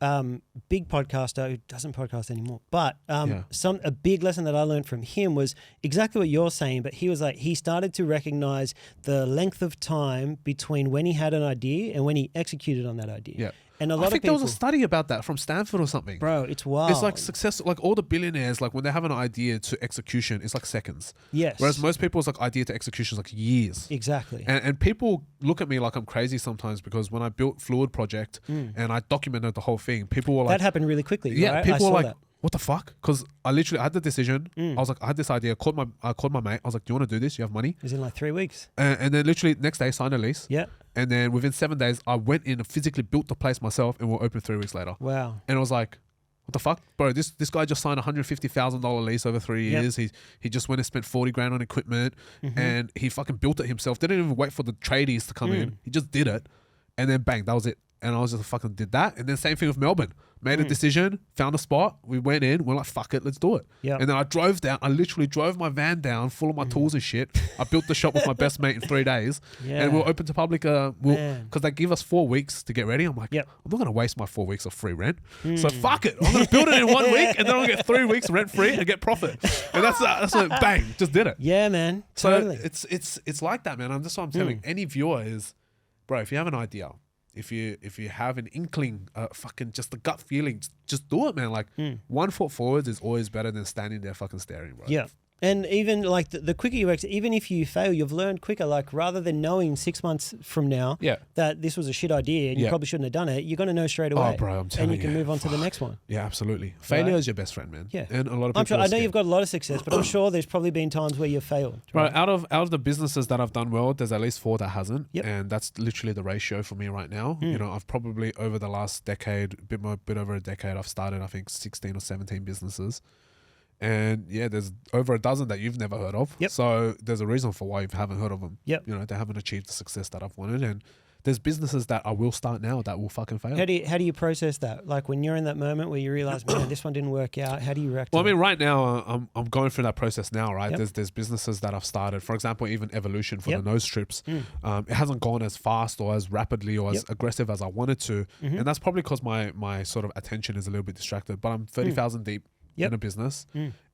[SPEAKER 1] Big podcaster who doesn't podcast anymore. But a big lesson that I learned from him was exactly what you're saying. But he was like, he started to recognize the length of time between when he had an idea and when he executed on that idea.
[SPEAKER 2] Yeah.
[SPEAKER 1] And a lot
[SPEAKER 2] I think
[SPEAKER 1] of people,
[SPEAKER 2] there was a study about that from Stanford or something.
[SPEAKER 1] Bro, it's wild.
[SPEAKER 2] It's like success, like all the billionaires, like when they have an idea to execution, it's like seconds.
[SPEAKER 1] Yes.
[SPEAKER 2] Whereas most people's like idea to execution is like years.
[SPEAKER 1] Exactly.
[SPEAKER 2] And people look at me like I'm crazy sometimes because when I built Fluid Project and I documented the whole thing, people were like...
[SPEAKER 1] That happened really quickly,
[SPEAKER 2] yeah,
[SPEAKER 1] right?
[SPEAKER 2] people were like,
[SPEAKER 1] that.
[SPEAKER 2] What the fuck? Because I had the decision. I was like, I had this idea. I called my mate. I was like, do you want to do this? You have money?
[SPEAKER 1] It was in like 3 weeks.
[SPEAKER 2] And then literally next day, signed a lease.
[SPEAKER 1] Yeah.
[SPEAKER 2] And then within 7 days, I went in and physically built the place myself and we're open 3 weeks later.
[SPEAKER 1] Wow.
[SPEAKER 2] And I was like, what the fuck? Bro, this guy just signed a $150,000 lease over 3 years. Yep. He just went and spent 40 grand on equipment and he fucking built it himself. Didn't even wait for the tradies to come in. He just did it. And then bang, that was it. And I was just fucking did that. And then same thing with Melbourne. Made a decision, found a spot. We went in. We're like, fuck it, let's do it.
[SPEAKER 1] Yep.
[SPEAKER 2] And then I drove down. I literally drove my van down full of my tools and shit. I built the shop with my best mate in 3 days. Yeah. And we were open to public because they give us 4 weeks to get ready. I'm like, I'm not going to waste my 4 weeks of free rent. So fuck it. I'm going to build it in 1 week and then I'll get 3 weeks rent free and get profit. And that's what, bang, just did it.
[SPEAKER 1] Yeah, man. Totally.
[SPEAKER 2] So it's like that, man. That's what I'm telling any viewer is, bro, if you have an idea, if you have an inkling, fucking just a gut feeling, just do it, man. Like 1 foot forwards is always better than standing there fucking staring, bro.
[SPEAKER 1] Yeah. And even like the quicker you exit, even if you fail, you've learned quicker. Like rather than knowing 6 months from now that this was a shit idea and you probably shouldn't have done it, you're going to know straight away.
[SPEAKER 2] Oh, bro, I'm telling you.
[SPEAKER 1] And you can move on to the next one.
[SPEAKER 2] Yeah, absolutely. Failure is your best friend, man.
[SPEAKER 1] Yeah.
[SPEAKER 2] And a lot of people
[SPEAKER 1] I'm sure, I know you've got a lot of success, but I'm sure there's probably been times where you've failed.
[SPEAKER 2] Right. Out of the businesses that I've done well, there's at least 4 that hasn't.
[SPEAKER 1] Yep.
[SPEAKER 2] And that's literally the ratio for me right now. I've probably over the last decade, bit over a decade, I've started, I think, 16 or 17 businesses. And yeah, there's over a dozen that you've never heard of.
[SPEAKER 1] Yep.
[SPEAKER 2] So there's a reason for why you haven't heard of them.
[SPEAKER 1] Yep.
[SPEAKER 2] They haven't achieved the success that I've wanted. And there's businesses that I will start now that will fucking fail.
[SPEAKER 1] How do you process that? Like when you're in that moment where you realize, man, this one didn't work out. How do you react?
[SPEAKER 2] Well,
[SPEAKER 1] to
[SPEAKER 2] I mean, right now I'm going through that process now, right?
[SPEAKER 1] Yep.
[SPEAKER 2] There's businesses that I've started. For example, even Evolution for
[SPEAKER 1] Yep.
[SPEAKER 2] the nose strips. It hasn't gone as fast or as rapidly or as aggressive as I wanted to, and that's probably because my sort of attention is a little bit distracted. But I'm 30,000 deep in a business,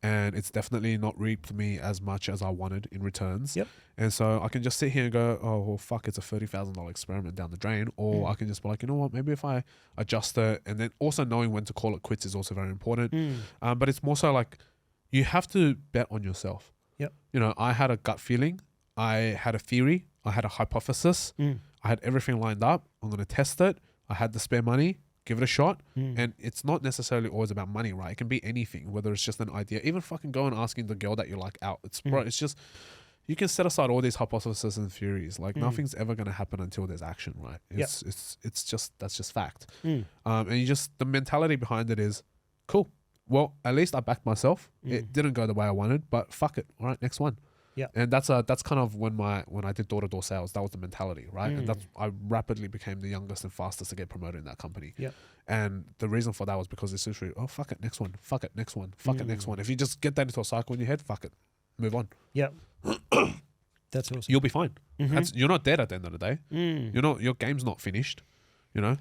[SPEAKER 2] and it's definitely not reaped me as much as I wanted in returns. And so I can just sit here and go, oh, well, fuck, it's a $30,000 experiment down the drain. Or I can just be like, you know what, maybe if I adjust it, and then also knowing when to call it quits is also very important. But it's more so like you have to bet on yourself. You know, I had a gut feeling. I had a theory. I had a hypothesis. I had everything lined up. I'm going to test it. I had the spare money. Give it a shot. And it's not necessarily always about money, right? It can be anything, whether it's just an idea. Even fucking go and asking the girl that you like out. It's bro, it's just, you can set aside all these hypotheses and theories. Like nothing's ever going to happen until there's action, right? It's just, that's just fact. And you just, the mentality behind it is, cool. Well, at least I backed myself. It didn't go the way I wanted, but fuck it. All right, next one. And that's kind of when I did door-to-door sales, that was the mentality, right? And I rapidly became the youngest and fastest to get promoted in that company. And the reason for that was because it's literally, oh, fuck it, next one, fuck it, next one, fuck it, next one. If you just get that into a cycle in your head, fuck it, move on.
[SPEAKER 1] That's awesome.
[SPEAKER 2] You'll be fine. You're not dead at the end of the day. Your game's not finished, you know?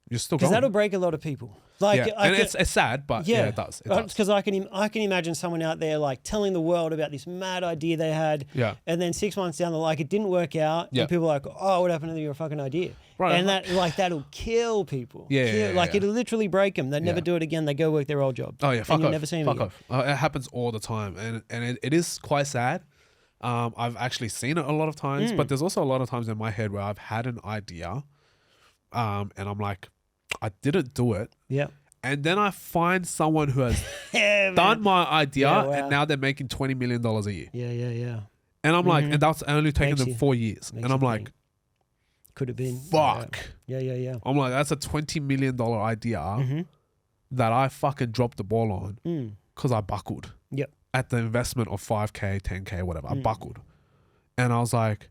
[SPEAKER 2] You're still going.
[SPEAKER 1] Because that'll break a lot of people. Like,
[SPEAKER 2] it's sad, but it does.
[SPEAKER 1] Because I can imagine someone out there like telling the world about this mad idea they had, and then 6 months down the line, it didn't work out, and people are like, oh, what happened to your fucking idea? Right. And that'll kill people. It'll literally break them. They never do it again. They go work their old job.
[SPEAKER 2] Oh yeah, fuck
[SPEAKER 1] and
[SPEAKER 2] off.
[SPEAKER 1] you'll never see them again.
[SPEAKER 2] It happens all the time, and it is quite sad. I've actually seen it a lot of times, but there's also a lot of times in my head where I've had an idea, and I'm like, I didn't do it. And then I find someone who has done my idea, and now they're making $20 million a year. And I'm like, and that's only taken them 4 years. And I'm like,
[SPEAKER 1] could have been.
[SPEAKER 2] Fuck.
[SPEAKER 1] Yeah.
[SPEAKER 2] I'm like, that's a $20 million idea that I fucking dropped the ball on because I buckled. At the investment of 5K, 10K, whatever. I buckled. And I was like,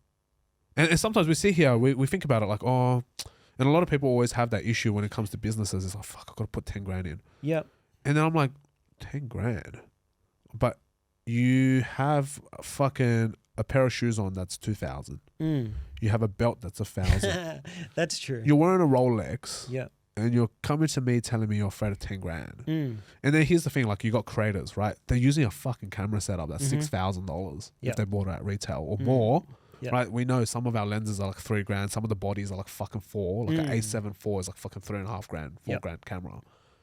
[SPEAKER 2] and sometimes we see here, we think about it like, oh, and a lot of people always have that issue when it comes to businesses. It's like, fuck, I've got to put 10 grand in. And then I'm like, 10 grand? But you have fucking a pair of shoes on that's 2,000. You have a belt that's 1,000.
[SPEAKER 1] That's true.
[SPEAKER 2] You're wearing a Rolex. And you're coming to me telling me you're afraid of 10 grand. And then here's the thing, like you got creators, right? They're using a fucking camera setup that's $6,000 if they bought it at retail or more. Right, we know some of our lenses are like 3 grand. Some of the bodies are like fucking 4. Like an A7 IV is like fucking 3.5 grand, 4 grand camera.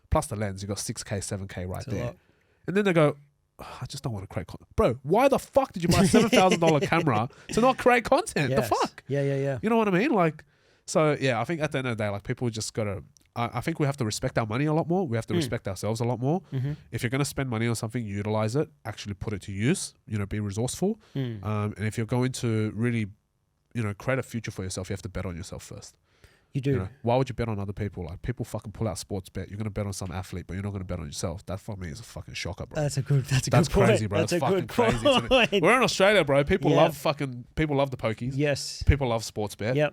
[SPEAKER 2] Plus the lens, you got 6K, 7K right there. And then they go, oh, I just don't want to create content. Bro, why the fuck did you buy a $7,000 camera to not create content? The fuck?
[SPEAKER 1] Yeah.
[SPEAKER 2] You know what I mean? Like, so yeah, I think at the end of the day, like people just gotta. I think we have to respect our money a lot more. We have to respect ourselves a lot more. If you're going to spend money on something, utilize it, actually put it to use, you know, be resourceful. And if you're going to really, you know, create a future for yourself, you have to bet on yourself first.
[SPEAKER 1] You do.
[SPEAKER 2] You know, why would you bet on other people? Like people fucking pull out sports bet. You're going to bet on some athlete, but you're not going to bet on yourself. That for me is a fucking shocker, bro.
[SPEAKER 1] That's crazy,
[SPEAKER 2] point. Bro. That's fucking crazy to me. We're in Australia, bro. People love the pokies.
[SPEAKER 1] Yes.
[SPEAKER 2] People love sports bet.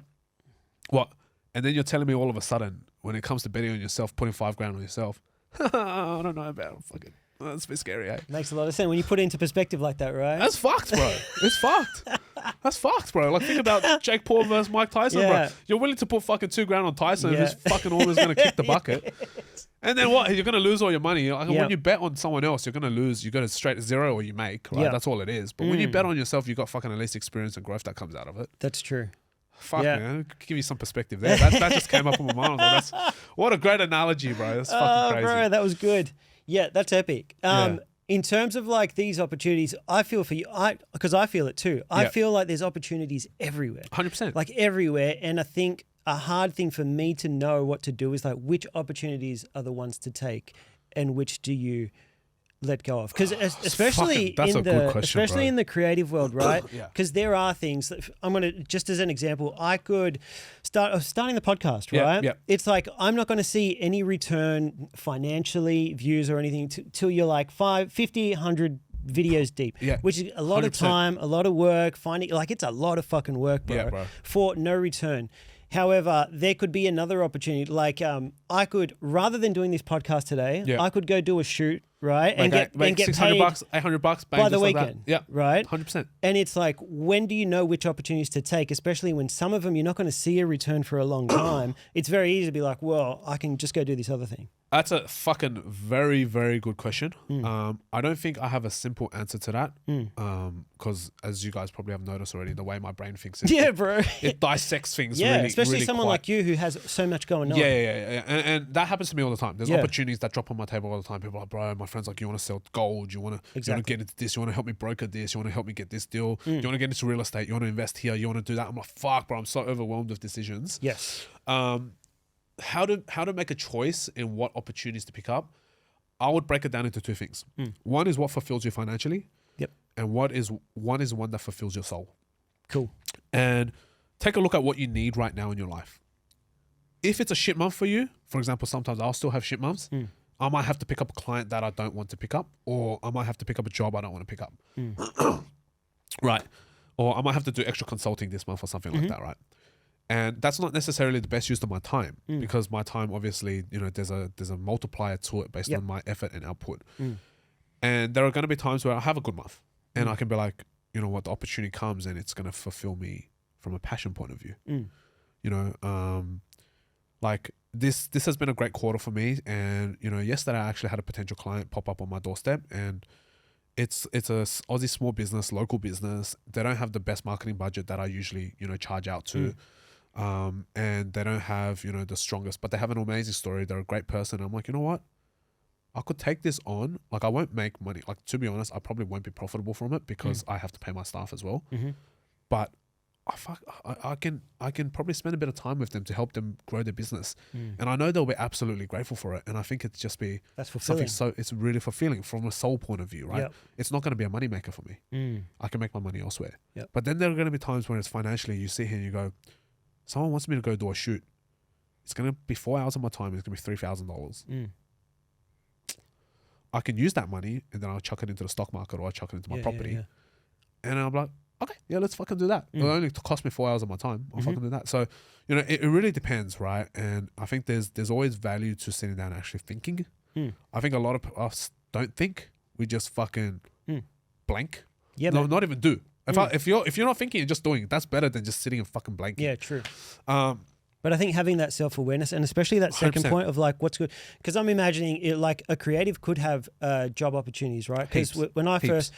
[SPEAKER 2] What? And then you're telling me all of a sudden, when it comes to betting on yourself, putting 5 grand on yourself, I don't know about fucking. That's a bit scary, eh?
[SPEAKER 1] Makes a lot of sense when you put it into perspective like that, right?
[SPEAKER 2] That's fucked, bro. It's fucked. That's fucked, bro. Like think about Jake Paul versus Mike Tyson, bro. You're willing to put fucking 2 grand on Tyson, who's fucking always going to kick the bucket. And then what? You're going to lose all your money. Like when you bet on someone else, you're going to lose. You go to straight to zero or you make, right? That's all it is. But when you bet on yourself, you got fucking at least experience and growth that comes out of it.
[SPEAKER 1] That's true.
[SPEAKER 2] Fuck, man. Give you some perspective there. That just came up in my mind. I was like, what a great analogy, bro. That's fucking crazy.
[SPEAKER 1] Bro, that was good. Yeah, that's epic. In terms of like these opportunities, I feel for you, because I feel it too. I feel like there's opportunities everywhere.
[SPEAKER 2] 100%.
[SPEAKER 1] Like everywhere. And I think a hard thing for me to know what to do is like which opportunities are the ones to take and which do you let go of, because especially in the creative world, right? Because there are things that I'm gonna, just as an example, I could starting the podcast, right? It's like I'm not going to see any return financially, views or anything till you're like 50, 100 videos deep, which is a lot 100%. Of time, a lot of work, finding, like it's a lot of fucking work, bro, for no return. However, there could be another opportunity. Like I could, rather than doing this podcast today, I could go do a shoot, right?
[SPEAKER 2] And get $600,
[SPEAKER 1] paid
[SPEAKER 2] $800
[SPEAKER 1] by the weekend.
[SPEAKER 2] Like yeah.
[SPEAKER 1] Right?
[SPEAKER 2] 100%.
[SPEAKER 1] And it's like, when do you know which opportunities to take, especially when some of them you're not going to see a return for a long time? It's very easy to be like, well, I can just go do this other thing.
[SPEAKER 2] That's a fucking very, very good question. I don't think I have a simple answer to that. Because as you guys probably have noticed already, the way my brain thinks,
[SPEAKER 1] bro,
[SPEAKER 2] it dissects things.
[SPEAKER 1] Yeah,
[SPEAKER 2] really,
[SPEAKER 1] especially
[SPEAKER 2] really
[SPEAKER 1] someone like you who has so much going on.
[SPEAKER 2] Yeah. And that happens to me all the time. There's opportunities that drop on my table all the time. People are like, bro, my friend's like, you want to sell gold? You want to get into this? You want to help me broker this? You want to help me get this deal? You want to get into real estate? You want to invest here? You want to do that? I'm like, fuck, bro, I'm so overwhelmed with decisions.
[SPEAKER 1] Yes.
[SPEAKER 2] How to make a choice in what opportunities to pick up? I would break it down into two things. One is what fulfills you financially.
[SPEAKER 1] Yep.
[SPEAKER 2] And one that fulfills your soul.
[SPEAKER 1] Cool.
[SPEAKER 2] And take a look at what you need right now in your life. If it's a shit month for you, for example, sometimes I'll still have shit months. I might have to pick up a client that I don't want to pick up, or I might have to pick up a job I don't want to pick up. Right. Or I might have to do extra consulting this month or something like that, right? And that's not necessarily the best use of my time because my time, obviously, there's a multiplier to it based on my effort and output. And there are going to be times where I have a good month and I can be like, you know what, the opportunity comes and it's going to fulfill me from a passion point of view. Like this has been a great quarter for me. And, yesterday I actually had a potential client pop up on my doorstep, and it's a Aussie small business, local business. They don't have the best marketing budget that I usually, charge out to. And they don't have, the strongest, but they have an amazing story. They're a great person. I'm like, you know what? I could take this on. Like, I won't make money. Like, to be honest, I probably won't be profitable from it because I have to pay my staff as well. But I can probably spend a bit of time with them to help them grow their business. And I know they'll be absolutely grateful for it. And I think it's just be something it's really fulfilling from a soul point of view, right? It's not going to be a money maker for me. I can make my money elsewhere. But then there are going to be times when it's financially, you sit here and you go, someone wants me to go do a shoot. It's going to be 4 hours of my time. It's going to be $3,000. I can use that money and then I'll chuck it into the stock market or I'll chuck it into my property. And I'm like, okay, let's fucking do that. It'll only cost me 4 hours of my time. I'll fucking do that. So, it really depends, right? And I think there's always value to sitting down and actually thinking. I think a lot of us don't think. We just fucking blank. No, not even do. If you're not thinking and just doing it, that's better than just sitting and fucking blanking.
[SPEAKER 1] Yeah, true. But I think having that self-awareness, and especially that second 100%. Point of like what's good, because I'm imagining it like a creative could have job opportunities, right? Because when I first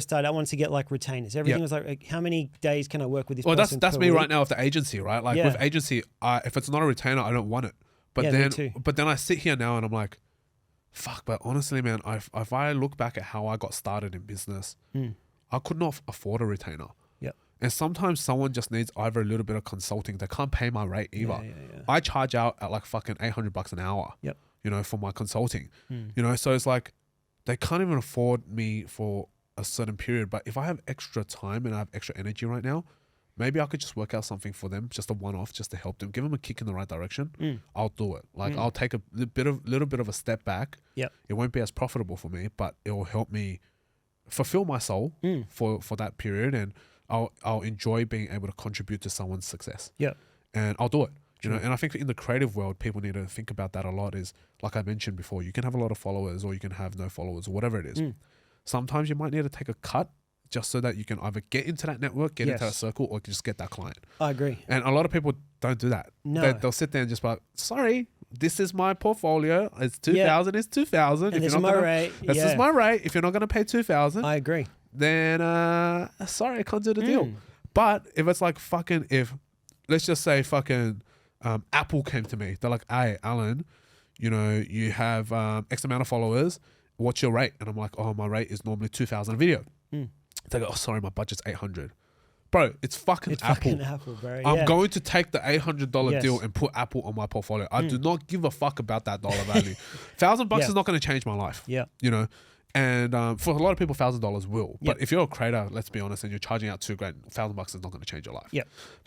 [SPEAKER 1] started, I wanted to get like retainers. Everything was like, how many days can I work with this person?
[SPEAKER 2] That's me
[SPEAKER 1] week?
[SPEAKER 2] right now with the agency, right? Like with agency, if it's not a retainer, I don't want it. But then I sit here now and I'm like, fuck. But honestly, man, if I look back at how I got started in business, I could not afford a retainer. And sometimes someone just needs either a little bit of consulting. They can't pay my rate either. I charge out at like fucking $800 an hour, for my consulting, so it's like they can't even afford me for a certain period. But if I have extra time and I have extra energy right now, maybe I could just work out something for them, just a one-off, just to help them, give them a kick in the right direction. I'll do it. Like I'll take a little bit of a step back. It won't be as profitable for me, but it will help me fulfill my soul for that period. And I'll enjoy being able to contribute to someone's success. And I'll do it. And I think in the creative world, people need to think about that a lot. Is like I mentioned before, you can have a lot of followers or you can have no followers or whatever it is. Sometimes you might need to take a cut just so that you can either get into that network, get into that circle, or just get that client.
[SPEAKER 1] I agree.
[SPEAKER 2] And a lot of people don't do that. No. They'll sit there and just be like, sorry, this is my portfolio. It's 2,000, it's 2,000.
[SPEAKER 1] And this is my rate.
[SPEAKER 2] This is my rate. If you're not going to pay 2,000.
[SPEAKER 1] I agree.
[SPEAKER 2] Then, sorry, I can't do the deal. But if it's like let's just say fucking Apple came to me. They're like, hey, Alan, you have X amount of followers. What's your rate? And I'm like, oh, my rate is normally 2,000 a video. They go, oh, sorry, my budget's 800. Bro, it's Apple.
[SPEAKER 1] Fucking Apple, bro.
[SPEAKER 2] I'm going to take the $800 deal and put Apple on my portfolio. I do not give a fuck about that dollar value. $1,000 is not going to change my life. And for a lot of people, $1,000 will. But if you're a creator, let's be honest, and you're charging out $2,000, $1,000 is not going to change your life.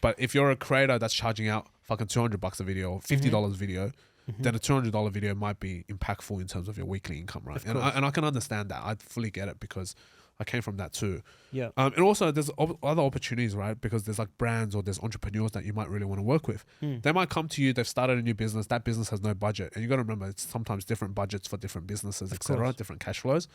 [SPEAKER 2] But if you're a creator that's charging out fucking $200 a video, or $50 a video, then a $200 video might be impactful in terms of your weekly income, right? And I can understand that. I fully get it because I came from that too.
[SPEAKER 1] Yeah.
[SPEAKER 2] And also there's other opportunities, right? Because there's like brands or there's entrepreneurs that you might really want to work with. They might come to you, they've started a new business, that business has no budget. And you got to remember, it's sometimes different budgets for different businesses, etc., different cash flows.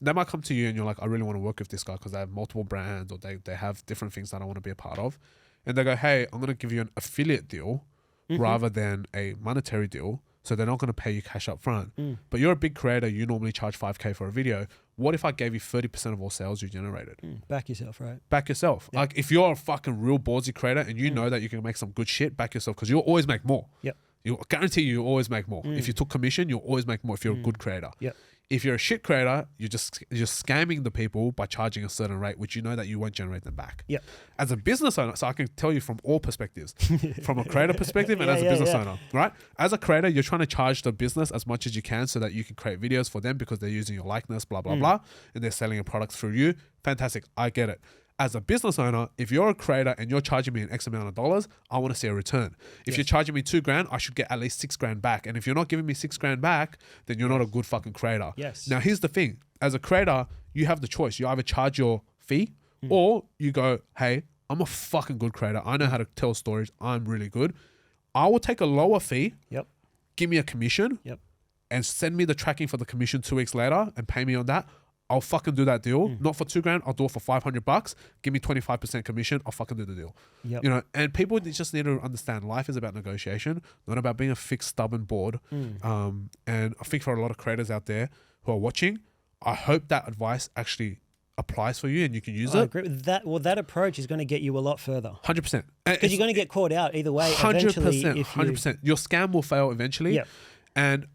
[SPEAKER 2] They might come to you and you're like, I really want to work with this guy because they have multiple brands or they have different things that I want to be a part of. And they go, hey, I'm going to give you an affiliate deal rather than a monetary deal. So they're not going to pay you cash up front. But you're a big creator. You normally charge $5,000 for a video. What if I gave you 30% of all sales you generated?
[SPEAKER 1] Back yourself, right?
[SPEAKER 2] Back yourself. Yeah. Like if you're a fucking real ballsy creator and you know that you can make some good shit, back yourself because you'll always make more.
[SPEAKER 1] Yep.
[SPEAKER 2] You guarantee you'll always make more. If you took commission, you'll always make more if you're a good creator.
[SPEAKER 1] Yep.
[SPEAKER 2] If you're a shit creator, you're just scamming the people by charging a certain rate, which you know that you won't generate them back.
[SPEAKER 1] Yep.
[SPEAKER 2] As a business owner, so I can tell you from all perspectives, from a creator perspective and as a business owner, right? As a creator, you're trying to charge the business as much as you can so that you can create videos for them because they're using your likeness, blah, blah, blah, and they're selling a product through you. Fantastic. I get it. As a business owner, if you're a creator and you're charging me an X amount of dollars, I want to see a return. If you're charging me $2,000, I should get at least $6,000 back. And if you're not giving me $6,000 back, then you're not a good fucking creator.
[SPEAKER 1] Yes.
[SPEAKER 2] Now, here's the thing. As a creator, you have the choice. You either charge your fee or you go, hey, I'm a fucking good creator. I know how to tell stories. I'm really good. I will take a lower fee.
[SPEAKER 1] Yep.
[SPEAKER 2] Give me a commission.
[SPEAKER 1] Yep.
[SPEAKER 2] And send me the tracking for the commission 2 weeks later and pay me on that. I'll fucking do that deal. Not for $2,000. I'll do it for $500. Give me 25% commission. I'll fucking do the deal.
[SPEAKER 1] Yep.
[SPEAKER 2] You know, and people just need to understand life is about negotiation, not about being a fixed, stubborn board. And I think for a lot of creators out there who are watching, I hope that advice actually applies for you and you can use it.
[SPEAKER 1] I agree with that. Well, that approach is going to get you a lot further.
[SPEAKER 2] 100%.
[SPEAKER 1] Because you're going to get caught out either way.
[SPEAKER 2] 100%. 100%. Your scam will fail eventually.
[SPEAKER 1] Yep.
[SPEAKER 2] And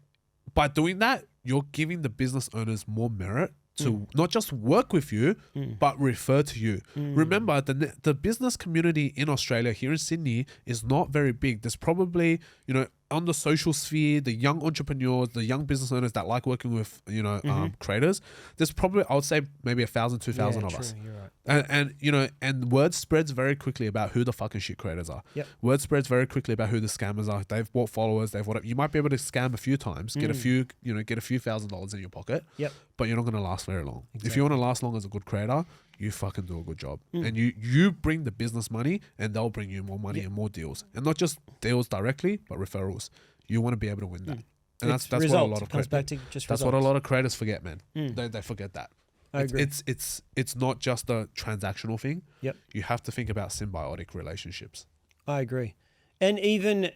[SPEAKER 2] by doing that, you're giving the business owners more merit to not just work with you, but refer to you. Remember, the business community in Australia, here in Sydney, is not very big. There's probably, you know, on the social sphere, the young entrepreneurs, the young business owners that like working with, you know, creators, there's probably, I would say maybe 1,000, 2,000 of us.
[SPEAKER 1] You're right.
[SPEAKER 2] And, you know, and word spreads very quickly about who the fucking shit creators are.
[SPEAKER 1] Yep.
[SPEAKER 2] Word spreads very quickly about who the scammers are. They've bought followers, they've whatever. You might be able to scam a few times, get a few, you know, get a few $1,000s in your pocket.
[SPEAKER 1] Yep.
[SPEAKER 2] But you're not going to last very long.
[SPEAKER 1] Exactly.
[SPEAKER 2] If you want to last long as a good creator, you fucking do a good job. And you bring the business money and they'll bring you more money and more deals. And not just deals directly, but referrals. You want to be able to win that. And that's what a lot of that's what a lot of creators forget, man. They forget that.
[SPEAKER 1] I agree.
[SPEAKER 2] It's not just a transactional thing.
[SPEAKER 1] Yep.
[SPEAKER 2] You have to think about symbiotic relationships.
[SPEAKER 1] I agree. And even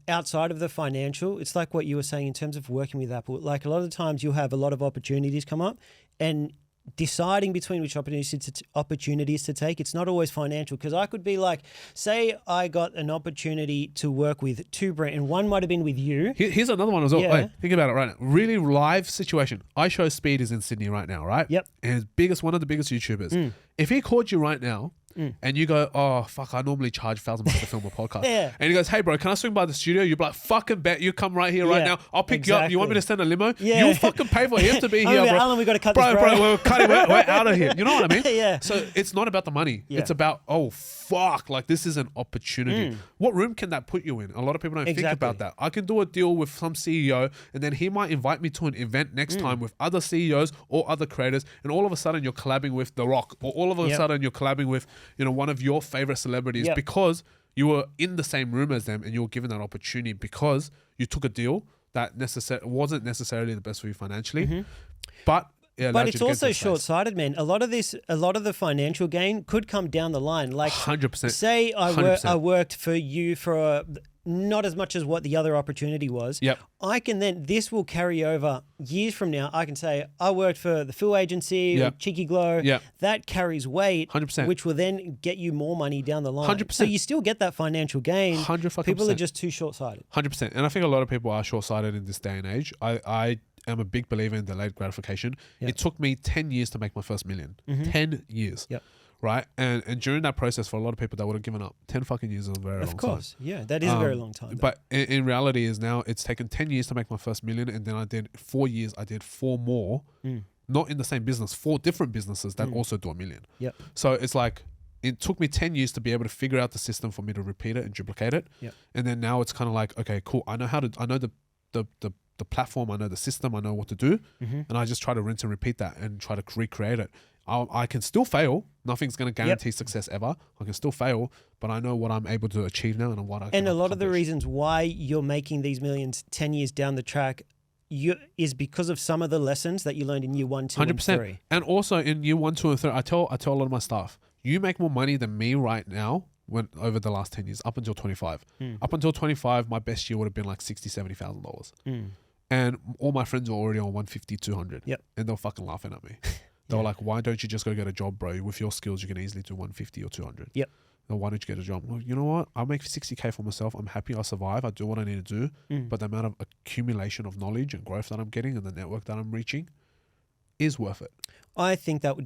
[SPEAKER 1] outside of the financial, it's like what you were saying in terms of working with Apple. Like a lot of the times you'll have a lot of opportunities come up and deciding between which opportunities to take, it's not always financial. Because I could be like, say I got an opportunity to work with two brands, and one might have been with you.
[SPEAKER 2] Here's another one as well.
[SPEAKER 1] Yeah.
[SPEAKER 2] Hey, think about it right now. Really live situation. iShow Speed is in Sydney right now, right?
[SPEAKER 1] Yep.
[SPEAKER 2] And one of the biggest YouTubers. If he called you right now, and you go, oh, fuck, I normally charge $1,000 to film a podcast.
[SPEAKER 1] Yeah.
[SPEAKER 2] And he goes, hey, bro, can I swing by the studio? You'd be like, fucking bet. You come right here right now. I'll pick you up. You want me to send a limo?
[SPEAKER 1] Yeah.
[SPEAKER 2] You'll fucking pay for him to be here, bro.
[SPEAKER 1] Alan, we got to cut this, bro.
[SPEAKER 2] We're cutting. We're out of here. You know what I mean?
[SPEAKER 1] Yeah.
[SPEAKER 2] So it's not about the money.
[SPEAKER 1] Yeah.
[SPEAKER 2] It's about, oh, fuck, like this is an opportunity. What room can that put you in? A lot of people don't think about that. I can do a deal with some CEO and then he might invite me to an event next time with other CEOs or other creators, and all of a sudden you're collabing with The Rock, or all of a sudden you're collabing with, you know, one of your favorite celebrities because you were in the same room as them and you were given that opportunity because you took a deal that wasn't necessarily the best for you financially. But it's also
[SPEAKER 1] short-sighted, man. A lot of the financial gain could come down the line. Like
[SPEAKER 2] 100%.
[SPEAKER 1] Say I worked for you for not as much as what the other opportunity was.
[SPEAKER 2] Yep.
[SPEAKER 1] I can then, this will carry over years from now. I can say I worked for the Phil agency or Cheeky Glow.
[SPEAKER 2] Yep.
[SPEAKER 1] That carries weight,
[SPEAKER 2] 100%.
[SPEAKER 1] which will then get you more money down the line.
[SPEAKER 2] 100%.
[SPEAKER 1] So you still get that financial gain.
[SPEAKER 2] 100%.
[SPEAKER 1] People are just too short-sighted.
[SPEAKER 2] 100%. And I think a lot of people are short-sighted in this day and age. I am a big believer in delayed gratification.
[SPEAKER 1] Yep.
[SPEAKER 2] It took me 10 years to make my first million. 10 years.
[SPEAKER 1] Yep.
[SPEAKER 2] Right? And during that process, for a lot of people that would have given up, 10 fucking years is a very long time.
[SPEAKER 1] Of course. Yeah, that is a very long time.
[SPEAKER 2] But in reality is now it's taken 10 years to make my first million, and then I did 4 years, I did 4 more, not in the same business, 4 different businesses that also do $1 million.
[SPEAKER 1] Yep.
[SPEAKER 2] So it's like, it took me 10 years to be able to figure out the system for me to repeat it and duplicate it.
[SPEAKER 1] Yep.
[SPEAKER 2] And then now it's kind of like, okay, cool. I know the the platform, I know the system, I know what to do, and I just try to rinse and repeat that and try to recreate it. I can still fail. Nothing's going to guarantee success ever. I can still fail, but I know what I'm able to achieve now and what I can
[SPEAKER 1] And a lot
[SPEAKER 2] accomplish.
[SPEAKER 1] of the reasons why you're making these millions 10 years down the track is because of some of the lessons that you learned in year 1, 2, 100%. And 3.
[SPEAKER 2] And also in year 1, 2, and 3, I tell a lot of my staff, you make more money than me right now over the last 10 years, up until 25. Up until 25, my best year would have been like $60,000, $70,000. And all my friends were already on 150, 200.
[SPEAKER 1] Yep.
[SPEAKER 2] And they were fucking laughing at me. They were like, why don't you just go get a job, bro? With your skills, you can easily do 150 or 200.
[SPEAKER 1] Yep.
[SPEAKER 2] Then why don't you get a job? Well, you know what? I make 60K for myself. I'm happy. I survive. I do what I need to do. But the amount of accumulation of knowledge and growth that I'm getting and the network that I'm reaching is worth it.
[SPEAKER 1] I think that,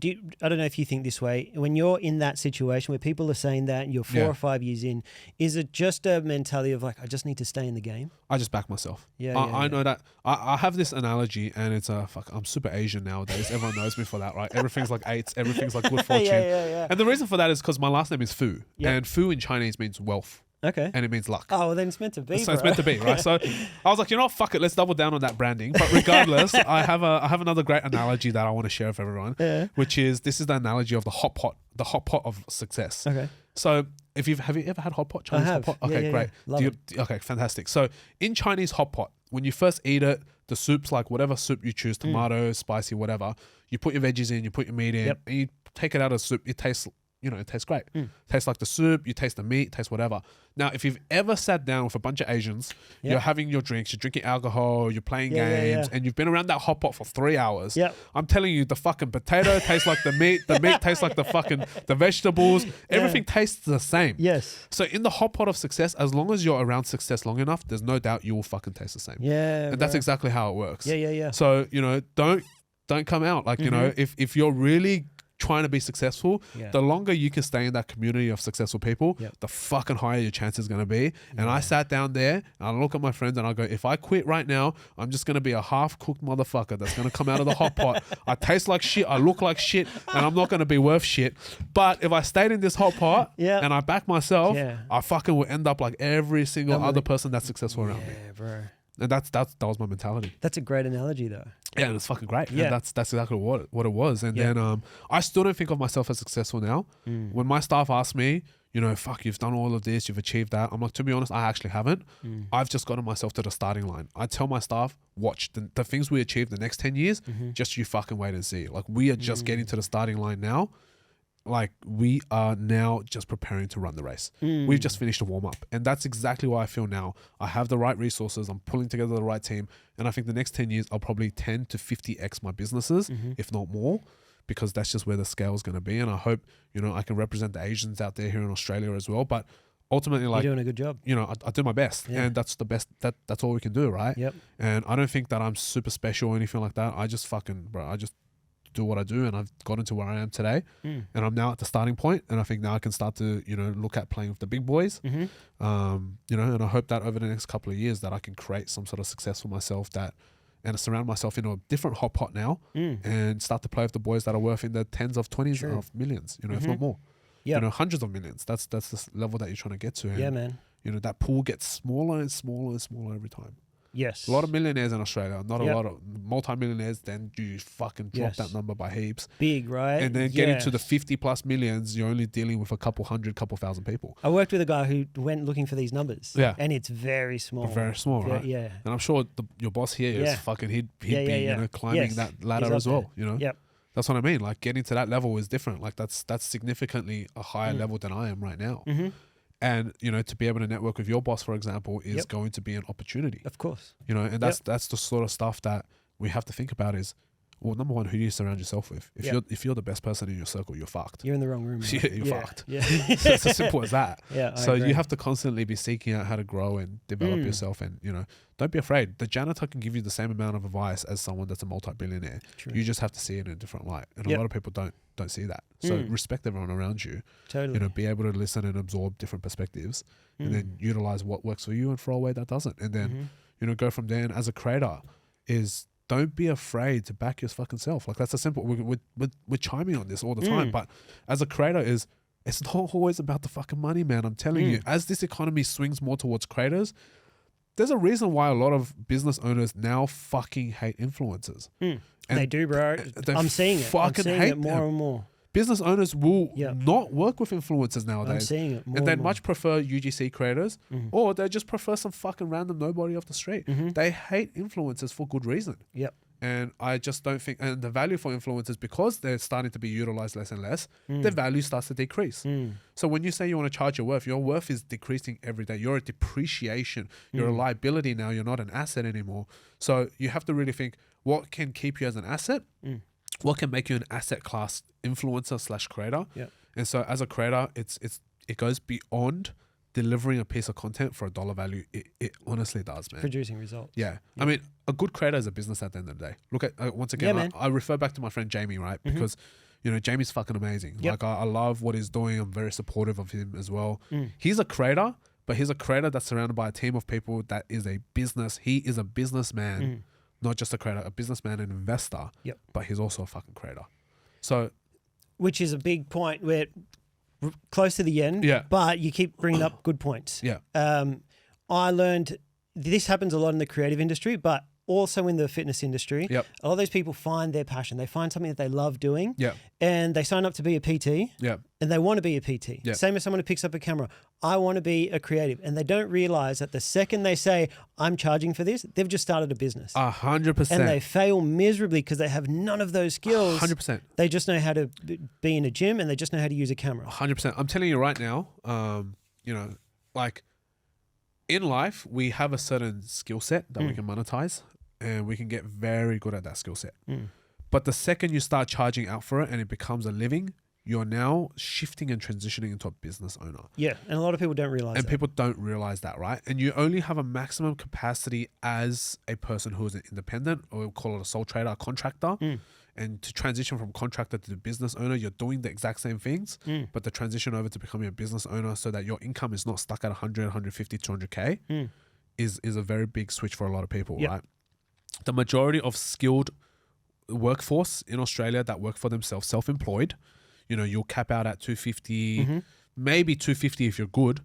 [SPEAKER 1] I don't know if you think this way, when you're in that situation where people are saying that and you're 4 or 5 years in, is it just a mentality of like, I just need to stay in the game?
[SPEAKER 2] I just back myself.
[SPEAKER 1] I
[SPEAKER 2] know that. I have this analogy, and it's I'm super Asian nowadays. Everyone knows me for that, right? Everything's like eights. Everything's like good fortune. And the reason for that is because my last name is Fu. And Fu in Chinese means wealth.
[SPEAKER 1] Okay.
[SPEAKER 2] And it means luck.
[SPEAKER 1] Oh, well, then it's meant to be.
[SPEAKER 2] So it's meant to be, right? So I was like, you know what, fuck it, let's double down on that branding. But regardless, I have another great analogy that I want to share with everyone, which is this is the analogy of the hot pot of success.
[SPEAKER 1] Okay.
[SPEAKER 2] So have you ever had hot pot? Chinese hot pot? Okay, great.
[SPEAKER 1] Love it.
[SPEAKER 2] Okay, fantastic. So in Chinese hot pot, when you first eat it, the soup's like whatever soup you choose, tomato, spicy, whatever. You put your veggies in, you put your meat in, and you take it out of the soup. It tastes great. Tastes like the soup, you taste the meat, tastes whatever. Now, if you've ever sat down with a bunch of Asians, you're having your drinks, you're drinking alcohol, you're playing games, and you've been around that hot pot for 3 hours, I'm telling you, the fucking potato tastes like the meat tastes like the vegetables, everything tastes the same.
[SPEAKER 1] Yes.
[SPEAKER 2] So in the hot pot of success, as long as you're around success long enough, there's no doubt you will fucking taste the same. And that's exactly how it works. So, don't come out. Like, if you're really trying to be successful, the longer you can stay in that community of successful people, the fucking higher your chance is going to be. And I sat down there and I look at my friends and I go, if I quit right now, I'm just going to be a half-cooked motherfucker that's going to come out of the hot pot. I taste like shit, I look like shit, and I'm not going to be worth shit. But if I stayed in this hot pot and I back myself, I fucking will end up like every single other person that's successful around me.
[SPEAKER 1] Bro.
[SPEAKER 2] And that was my mentality.
[SPEAKER 1] That's a great analogy, though.
[SPEAKER 2] Yeah, and it's fucking great. Yeah, and that's exactly what it was. And then I still don't think of myself as successful now. When my staff ask me, fuck, you've done all of this, you've achieved that. I'm like, to be honest, I actually haven't. I've just gotten myself to the starting line. I tell my staff, watch the things we achieve the next 10 years, just you fucking wait and see. Like, we are just getting to the starting line now. Like, we are now just preparing to run the race. We've just finished a warm up. And that's exactly why I feel now. I have the right resources. I'm pulling together the right team. And I think the next 10 years, I'll probably 10 to 50x my businesses, if not more, because that's just where the scale is going to be. And I hope, I can represent the Asians out there here in Australia as well. But ultimately, like,
[SPEAKER 1] you're doing a good job.
[SPEAKER 2] I do my best. And that's the best. That's all we can do, right?
[SPEAKER 1] Yep.
[SPEAKER 2] And I don't think that I'm super special or anything like that. I just do what I do, and I've gotten to where I am today, and I'm now at the starting point, and I think now I can start to look at playing with the big boys, and I hope that over the next couple of years that I can create some sort of success for myself and surround myself in a different hot pot now, and start to play with the boys that are worth in the tens of 20s of millions, if not more, hundreds of millions. That's the level that you're trying to get to. And,
[SPEAKER 1] man.
[SPEAKER 2] That pool gets smaller and smaller and smaller every time.
[SPEAKER 1] Yes.
[SPEAKER 2] A lot of millionaires in Australia, not a lot of multi-millionaires, then you fucking drop that number by heaps.
[SPEAKER 1] Big, right?
[SPEAKER 2] And then getting to the 50 plus millions, you're only dealing with a couple thousand people.
[SPEAKER 1] I worked with a guy who went looking for these numbers.
[SPEAKER 2] Yeah.
[SPEAKER 1] And it's very small.
[SPEAKER 2] Very small, right?
[SPEAKER 1] Yeah.
[SPEAKER 2] And I'm sure your boss here is fucking, he'd be climbing that ladder as well,
[SPEAKER 1] Yep.
[SPEAKER 2] That's what I mean. Like, getting to that level is different. Like, that's significantly a higher level than I am right now. And, to be able to network with your boss, for example, is going to be an opportunity.
[SPEAKER 1] Of course.
[SPEAKER 2] And that's the sort of stuff that we have to think about is, well, number one, who do you surround yourself with? If you're the best person in your circle, you're fucked.
[SPEAKER 1] You're in the wrong room.
[SPEAKER 2] You're fucked.
[SPEAKER 1] Yeah.
[SPEAKER 2] It's as simple as that. So
[SPEAKER 1] agree.
[SPEAKER 2] you have to constantly be seeking out how to grow and develop yourself, and don't be afraid. The janitor can give you the same amount of advice as someone that's a multi-billionaire.
[SPEAKER 1] True.
[SPEAKER 2] You just have to see it in a different light, and a lot of people don't see that. So respect everyone around you.
[SPEAKER 1] Totally.
[SPEAKER 2] Be able to listen and absorb different perspectives, and then utilize what works for you and throw away that doesn't, and then go from there. And as a creator, don't be afraid to back your fucking self. Like, that's a simple. We're chiming on this all the time, but as a creator, it's not always about the fucking money, man. I'm telling you, as this economy swings more towards creators, there's a reason why a lot of business owners now fucking hate influencers.
[SPEAKER 1] And they do, bro. I'm seeing it. I'm seeing it more and more.
[SPEAKER 2] Business owners will not work with influencers nowadays.
[SPEAKER 1] I'm seeing it more
[SPEAKER 2] and they'd
[SPEAKER 1] more.
[SPEAKER 2] much prefer UGC creators, or they just prefer some fucking random nobody off the street. They hate influencers for good reason.
[SPEAKER 1] Yep.
[SPEAKER 2] And I just don't think, and the value for influencers, because they're starting to be utilized less and less, their value starts to decrease. So when you say you want to charge your worth is decreasing every day. You're a depreciation. You're a liability now. You're not an asset anymore. So you have to really think, what can keep you as an asset? What can make you an asset class influencer / creator?
[SPEAKER 1] Yeah.
[SPEAKER 2] And so as a creator, it goes beyond delivering a piece of content for $1 value. It honestly does, man.
[SPEAKER 1] Producing results.
[SPEAKER 2] Yeah. I mean, a good creator is a business at the end of the day. Look at, once again, I refer back to my friend Jamie, right? Because, Jamie's fucking amazing. Like, I love what he's doing. I'm very supportive of him as well. He's a creator, but he's a creator that's surrounded by a team of people that is a business. He is a businessman, not just a creator, a businessman and investor.
[SPEAKER 1] Yep.
[SPEAKER 2] But he's also a fucking creator. So,
[SPEAKER 1] which is a big point. We're close to the end, but you keep bringing up good points.
[SPEAKER 2] Yeah.
[SPEAKER 1] I learned this happens a lot in the creative industry, but also in the fitness industry.
[SPEAKER 2] Yep.
[SPEAKER 1] A lot of those people find their passion. They find something that they love doing.
[SPEAKER 2] Yeah.
[SPEAKER 1] And they sign up to be a PT.
[SPEAKER 2] Yeah.
[SPEAKER 1] And they want to be a PT.
[SPEAKER 2] Yeah.
[SPEAKER 1] Same as someone who picks up a camera. I want to be a creative. And they don't realize that the second they say, I'm charging for this, they've just started a business.
[SPEAKER 2] 100%.
[SPEAKER 1] And they fail miserably because they have none of those skills.
[SPEAKER 2] 100%.
[SPEAKER 1] They just know how to be in a gym and they just know how to use a camera.
[SPEAKER 2] 100%. I'm telling you right now, like in life, we have a certain skill set that we can monetize and we can get very good at that skill set. But the second you start charging out for it and it becomes a living, you're now shifting and transitioning into a business owner.
[SPEAKER 1] Yeah, and a lot of people don't realize
[SPEAKER 2] and
[SPEAKER 1] that.
[SPEAKER 2] people don't realize that, right? And you only have a maximum capacity as a person who is an independent, or we'll call it a sole trader, a contractor. And to transition from contractor to business owner, you're doing the exact same things, but the transition over to becoming a business owner so that your income is not stuck at 100, 150, 200K is a very big switch for a lot of people, right? The majority of skilled workforce in Australia that work for themselves, self-employed, you'll cap out at 250, maybe 250 if you're good.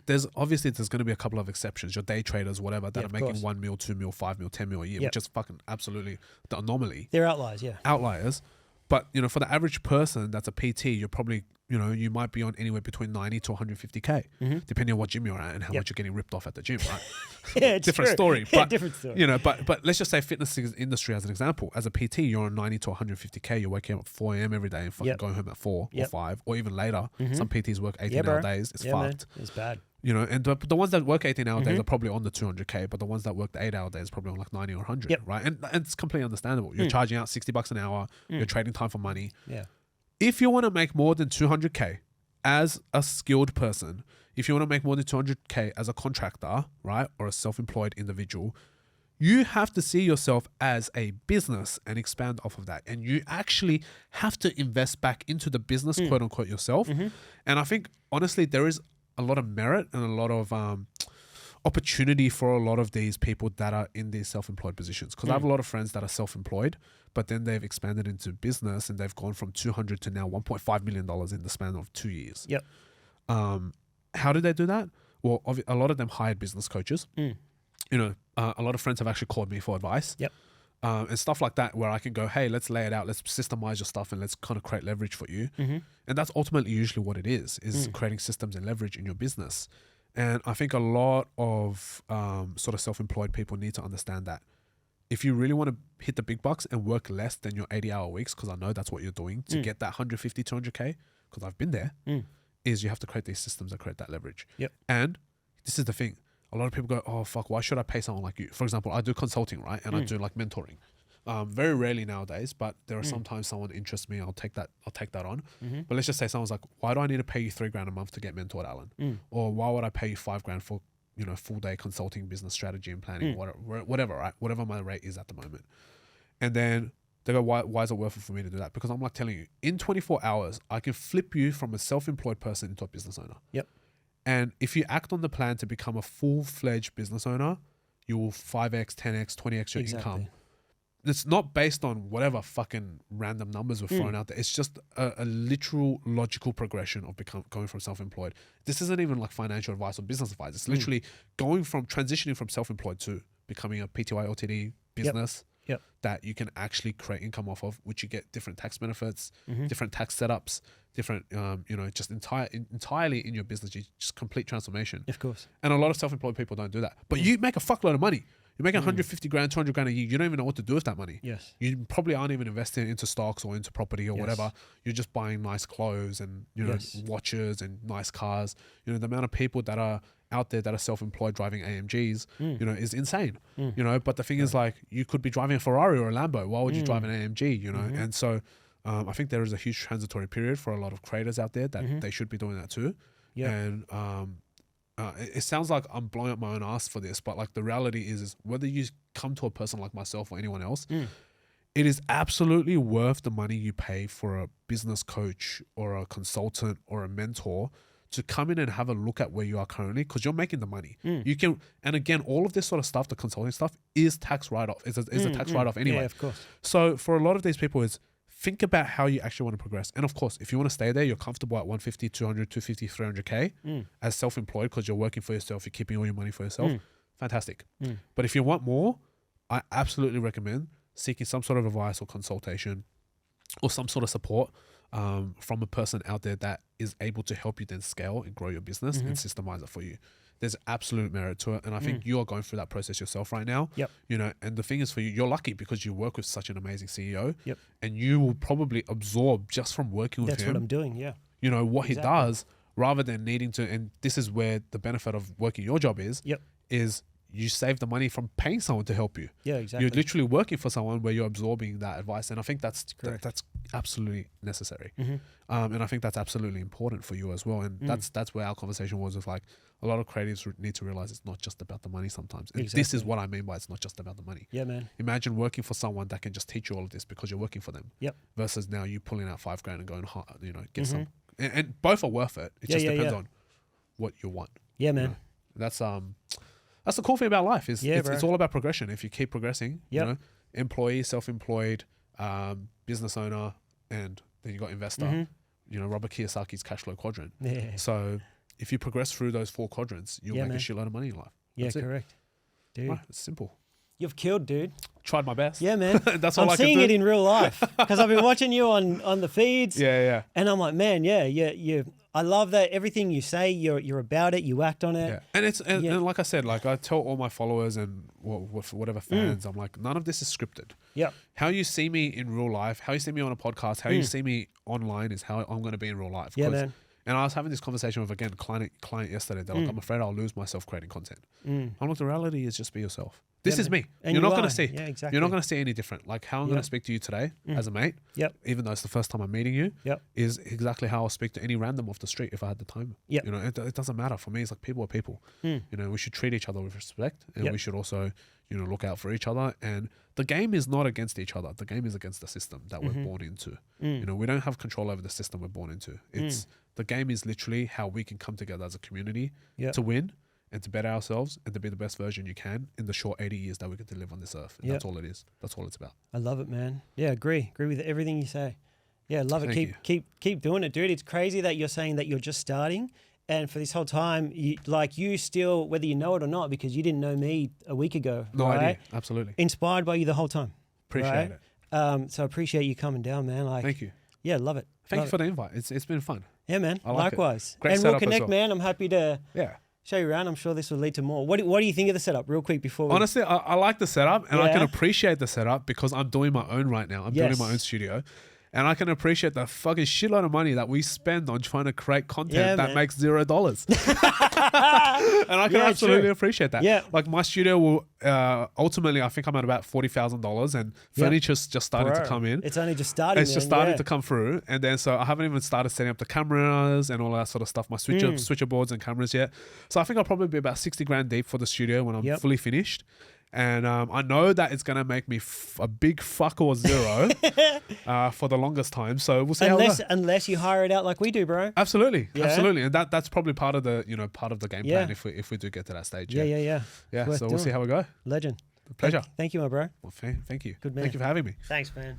[SPEAKER 2] There's going to be a couple of exceptions. Your day traders, whatever, that are making 1 mil, 2 mil, 5 mil, 10 mil a year, which is fucking absolutely the anomaly.
[SPEAKER 1] They're outliers,
[SPEAKER 2] Outliers. But, for the average person that's a PT, you're probably, you might be on anywhere between 90 to 150K, depending on what gym you're at and how much you're getting ripped off at the gym, right? Different story. But,
[SPEAKER 1] different story.
[SPEAKER 2] But let's just say fitness industry as an example. As a PT, you're on 90 to 150K. You're waking up at 4 a.m. every day and fucking going home at 4 or 5 or even later. Some PTs work 18-hour days. It's fucked.
[SPEAKER 1] Man. It's bad.
[SPEAKER 2] And the ones that work 18-hour days are probably on the 200K, but the ones that work the 8-hour days are probably on like 90 or 100, right? And it's completely understandable. You're charging out $60 an hour. You're trading time for money.
[SPEAKER 1] Yeah.
[SPEAKER 2] If you want to make more than 200K as a skilled person, if you want to make more than 200K as a contractor, right, or a self-employed individual, you have to see yourself as a business and expand off of that. And you actually have to invest back into the business, quote unquote, yourself. And I think, honestly, there is a lot of merit and a lot of opportunity for a lot of these people that are in these self-employed positions. Because I have a lot of friends that are self-employed, but then they've expanded into business and they've gone from 200 to now $1.5 million in the span of 2 years. How did they do that? Well, a lot of them hired business coaches. A lot of friends have actually called me for advice. And stuff like that, where I can go, hey, let's lay it out, let's systemize your stuff and let's kind of create leverage for you. And that's ultimately usually what it is creating systems and leverage in your business. And I think a lot of sort of self-employed people need to understand that if you really want to hit the big bucks and work less than your 80-hour weeks, because I know that's what you're doing to get that 150, 200K, because I've been there, is you have to create these systems that create that leverage. And this is the thing. A lot of people go, oh, fuck, why should I pay someone like you? For example, I do consulting, right? And I do like mentoring. Very rarely nowadays, but there are sometimes someone interests me. I'll take that on. But let's just say someone's like, why do I need to pay you $3,000 a month to get mentored, Alan? Or why would I pay you $5,000 for, full day consulting, business strategy and planning, whatever, right? Whatever my rate is at the moment. And then they go, why is it worth it for me to do that? Because I'm like telling you, in 24 hours, I can flip you from a self-employed person into a business owner. And if you act on the plan to become a full-fledged business owner, you will 5x, 10x, 20x your income. it's not based on whatever fucking random numbers were thrown out there. It's just a literal logical progression of going from self-employed. This isn't even like financial advice or business advice. It's literally transitioning from self-employed to becoming a PTY LTD business that you can actually create income off of, which you get different tax benefits, different tax setups, different, just entirely in your business, you just complete transformation.
[SPEAKER 1] Of course.
[SPEAKER 2] And a lot of self-employed people don't do that. But you make a fuckload of money. You're making 150 grand, 200 grand a year. You don't even know what to do with that money.
[SPEAKER 1] Yes.
[SPEAKER 2] You probably aren't even investing into stocks or into property or whatever. You're just buying nice clothes and, watches and nice cars. The amount of people that are out there that are self-employed driving AMGs, is insane. But the thing is, like, you could be driving a Ferrari or a Lambo. Why would you drive an AMG, And so I think there is a huge transitory period for a lot of creators out there that they should be doing that too. Yeah. And it sounds like I'm blowing up my own ass for this, but like the reality is whether you come to a person like myself or anyone else, it is absolutely worth the money you pay for a business coach or a consultant or a mentor to come in and have a look at where you are currently, because you're making the money. You can, and again, all of this sort of stuff, the consulting stuff, is tax write-off. Is a tax write-off anyway.
[SPEAKER 1] Yeah, of course.
[SPEAKER 2] So for a lot of these people, is think about how you actually want to progress. And of course, if you want to stay there, you're comfortable at 150, 200, 250, 300K as self-employed because you're working for yourself, you're keeping all your money for yourself. Fantastic. But if you want more, I absolutely recommend seeking some sort of advice or consultation or some sort of support from a person out there that is able to help you then scale and grow your business and systemize it for you. There's absolute merit to it. And I think you are going through that process yourself right now. Yep. And the thing is for you, you're lucky because you work with such an amazing CEO. Yep. And you will probably absorb just from working with him.
[SPEAKER 1] That's what I'm doing, yeah.
[SPEAKER 2] What he does, rather than needing to, and this is where the benefit of working your job is you save the money from paying someone to help you.
[SPEAKER 1] Yeah, exactly.
[SPEAKER 2] You're literally working for someone where you're absorbing that advice. And I think that's absolutely necessary. And I think that's absolutely important for you as well. And that's where our conversation was with, like, a lot of creatives need to realize it's not just about the money sometimes. And this is what I mean by it's not just about the money.
[SPEAKER 1] Yeah, man.
[SPEAKER 2] Imagine working for someone that can just teach you all of this because you're working for them. Yep. Versus now you pulling out $5 grand and going, get some. And both are worth it. It just depends on what you want.
[SPEAKER 1] Yeah, man.
[SPEAKER 2] That's the cool thing about life is it's all about progression. If you keep progressing, employee, self-employed, business owner, and then you got investor, Robert Kiyosaki's cash flow quadrant. Yeah. So if you progress through those 4 quadrants, you'll make a shitload of money in life.
[SPEAKER 1] That's correct. Dude.
[SPEAKER 2] Right, it's simple.
[SPEAKER 1] You've killed, dude.
[SPEAKER 2] Tried my best.
[SPEAKER 1] Yeah, man.
[SPEAKER 2] That's all
[SPEAKER 1] I'm seeing it in real life because I've been watching you on the feeds.
[SPEAKER 2] Yeah.
[SPEAKER 1] And I'm like, man, I love that everything you say, you're about it, you act on it.
[SPEAKER 2] Yeah. And it's and like I said, like I tell all my followers and whatever fans, I'm like, none of this is scripted. Yeah. How you see me in real life, how you see me on a podcast, how you see me online is how I'm going to be in real life.
[SPEAKER 1] Yeah, man.
[SPEAKER 2] And I was having this conversation with, again, client yesterday. They're like, I'm afraid I'll lose myself creating content. I'm like, the reality is just be yourself. This is me. And you're not going to see. Yeah, exactly. You're not going to see any different. Like how I'm going to speak to you today as a mate, even though it's the first time I'm meeting you, is exactly how I'll speak to any random off the street if I had the time. It doesn't matter. For me, it's like people are people. We should treat each other with respect and we should also, look out for each other. And the game is not against each other. The game is against the system that we're born into. We don't have control over the system we're born into. The game is literally how we can come together as a community to win and to better ourselves and to be the best version you can in the short 80 years that we get to live on this earth. And that's all it is. That's all it's about.
[SPEAKER 1] I love it, man. Yeah, agree with everything you say. Yeah, love it. Keep doing it, dude. It's crazy that you're saying that you're just starting. And for this whole time, you still, whether you know it or not, because you didn't know me a week ago.
[SPEAKER 2] No idea. Absolutely.
[SPEAKER 1] Inspired by you the whole time.
[SPEAKER 2] Appreciate
[SPEAKER 1] it. So I appreciate you coming down, man.
[SPEAKER 2] Thank you.
[SPEAKER 1] Yeah, love it.
[SPEAKER 2] Thank you for the invite. It's been fun.
[SPEAKER 1] Yeah, man. Likewise.
[SPEAKER 2] Great
[SPEAKER 1] and we'll connect, man. I'm happy to show you around. I'm sure this will lead to more. What do you think of the setup, real quick, before we...
[SPEAKER 2] Honestly, I like the setup and I can appreciate the setup because I'm doing my own right now. I'm building my own studio. And I can appreciate the fucking shitload of money that we spend on trying to create content that makes $0. And I can absolutely appreciate that. Yeah. Like my studio will ultimately, I think I'm at about $40,000 and furniture's just starting to come in.
[SPEAKER 1] It's only just starting.
[SPEAKER 2] It's just starting to come through. And then so I haven't even started setting up the cameras and all that sort of stuff, my switcher boards and cameras yet. So I think I'll probably be about 60 grand deep for the studio when I'm fully finished. And I know that it's going to make me a big fuck or zero for the longest time. So we'll see
[SPEAKER 1] unless you hire it out like we do, bro.
[SPEAKER 2] Absolutely. Absolutely. And that's probably part of the game plan if we do get to that stage.
[SPEAKER 1] Yeah.
[SPEAKER 2] So we'll see how we go.
[SPEAKER 1] Legend.
[SPEAKER 2] Pleasure.
[SPEAKER 1] Thank you, my bro.
[SPEAKER 2] Well, thank you.
[SPEAKER 1] Good man.
[SPEAKER 2] Thank you for having me.
[SPEAKER 1] Thanks, man.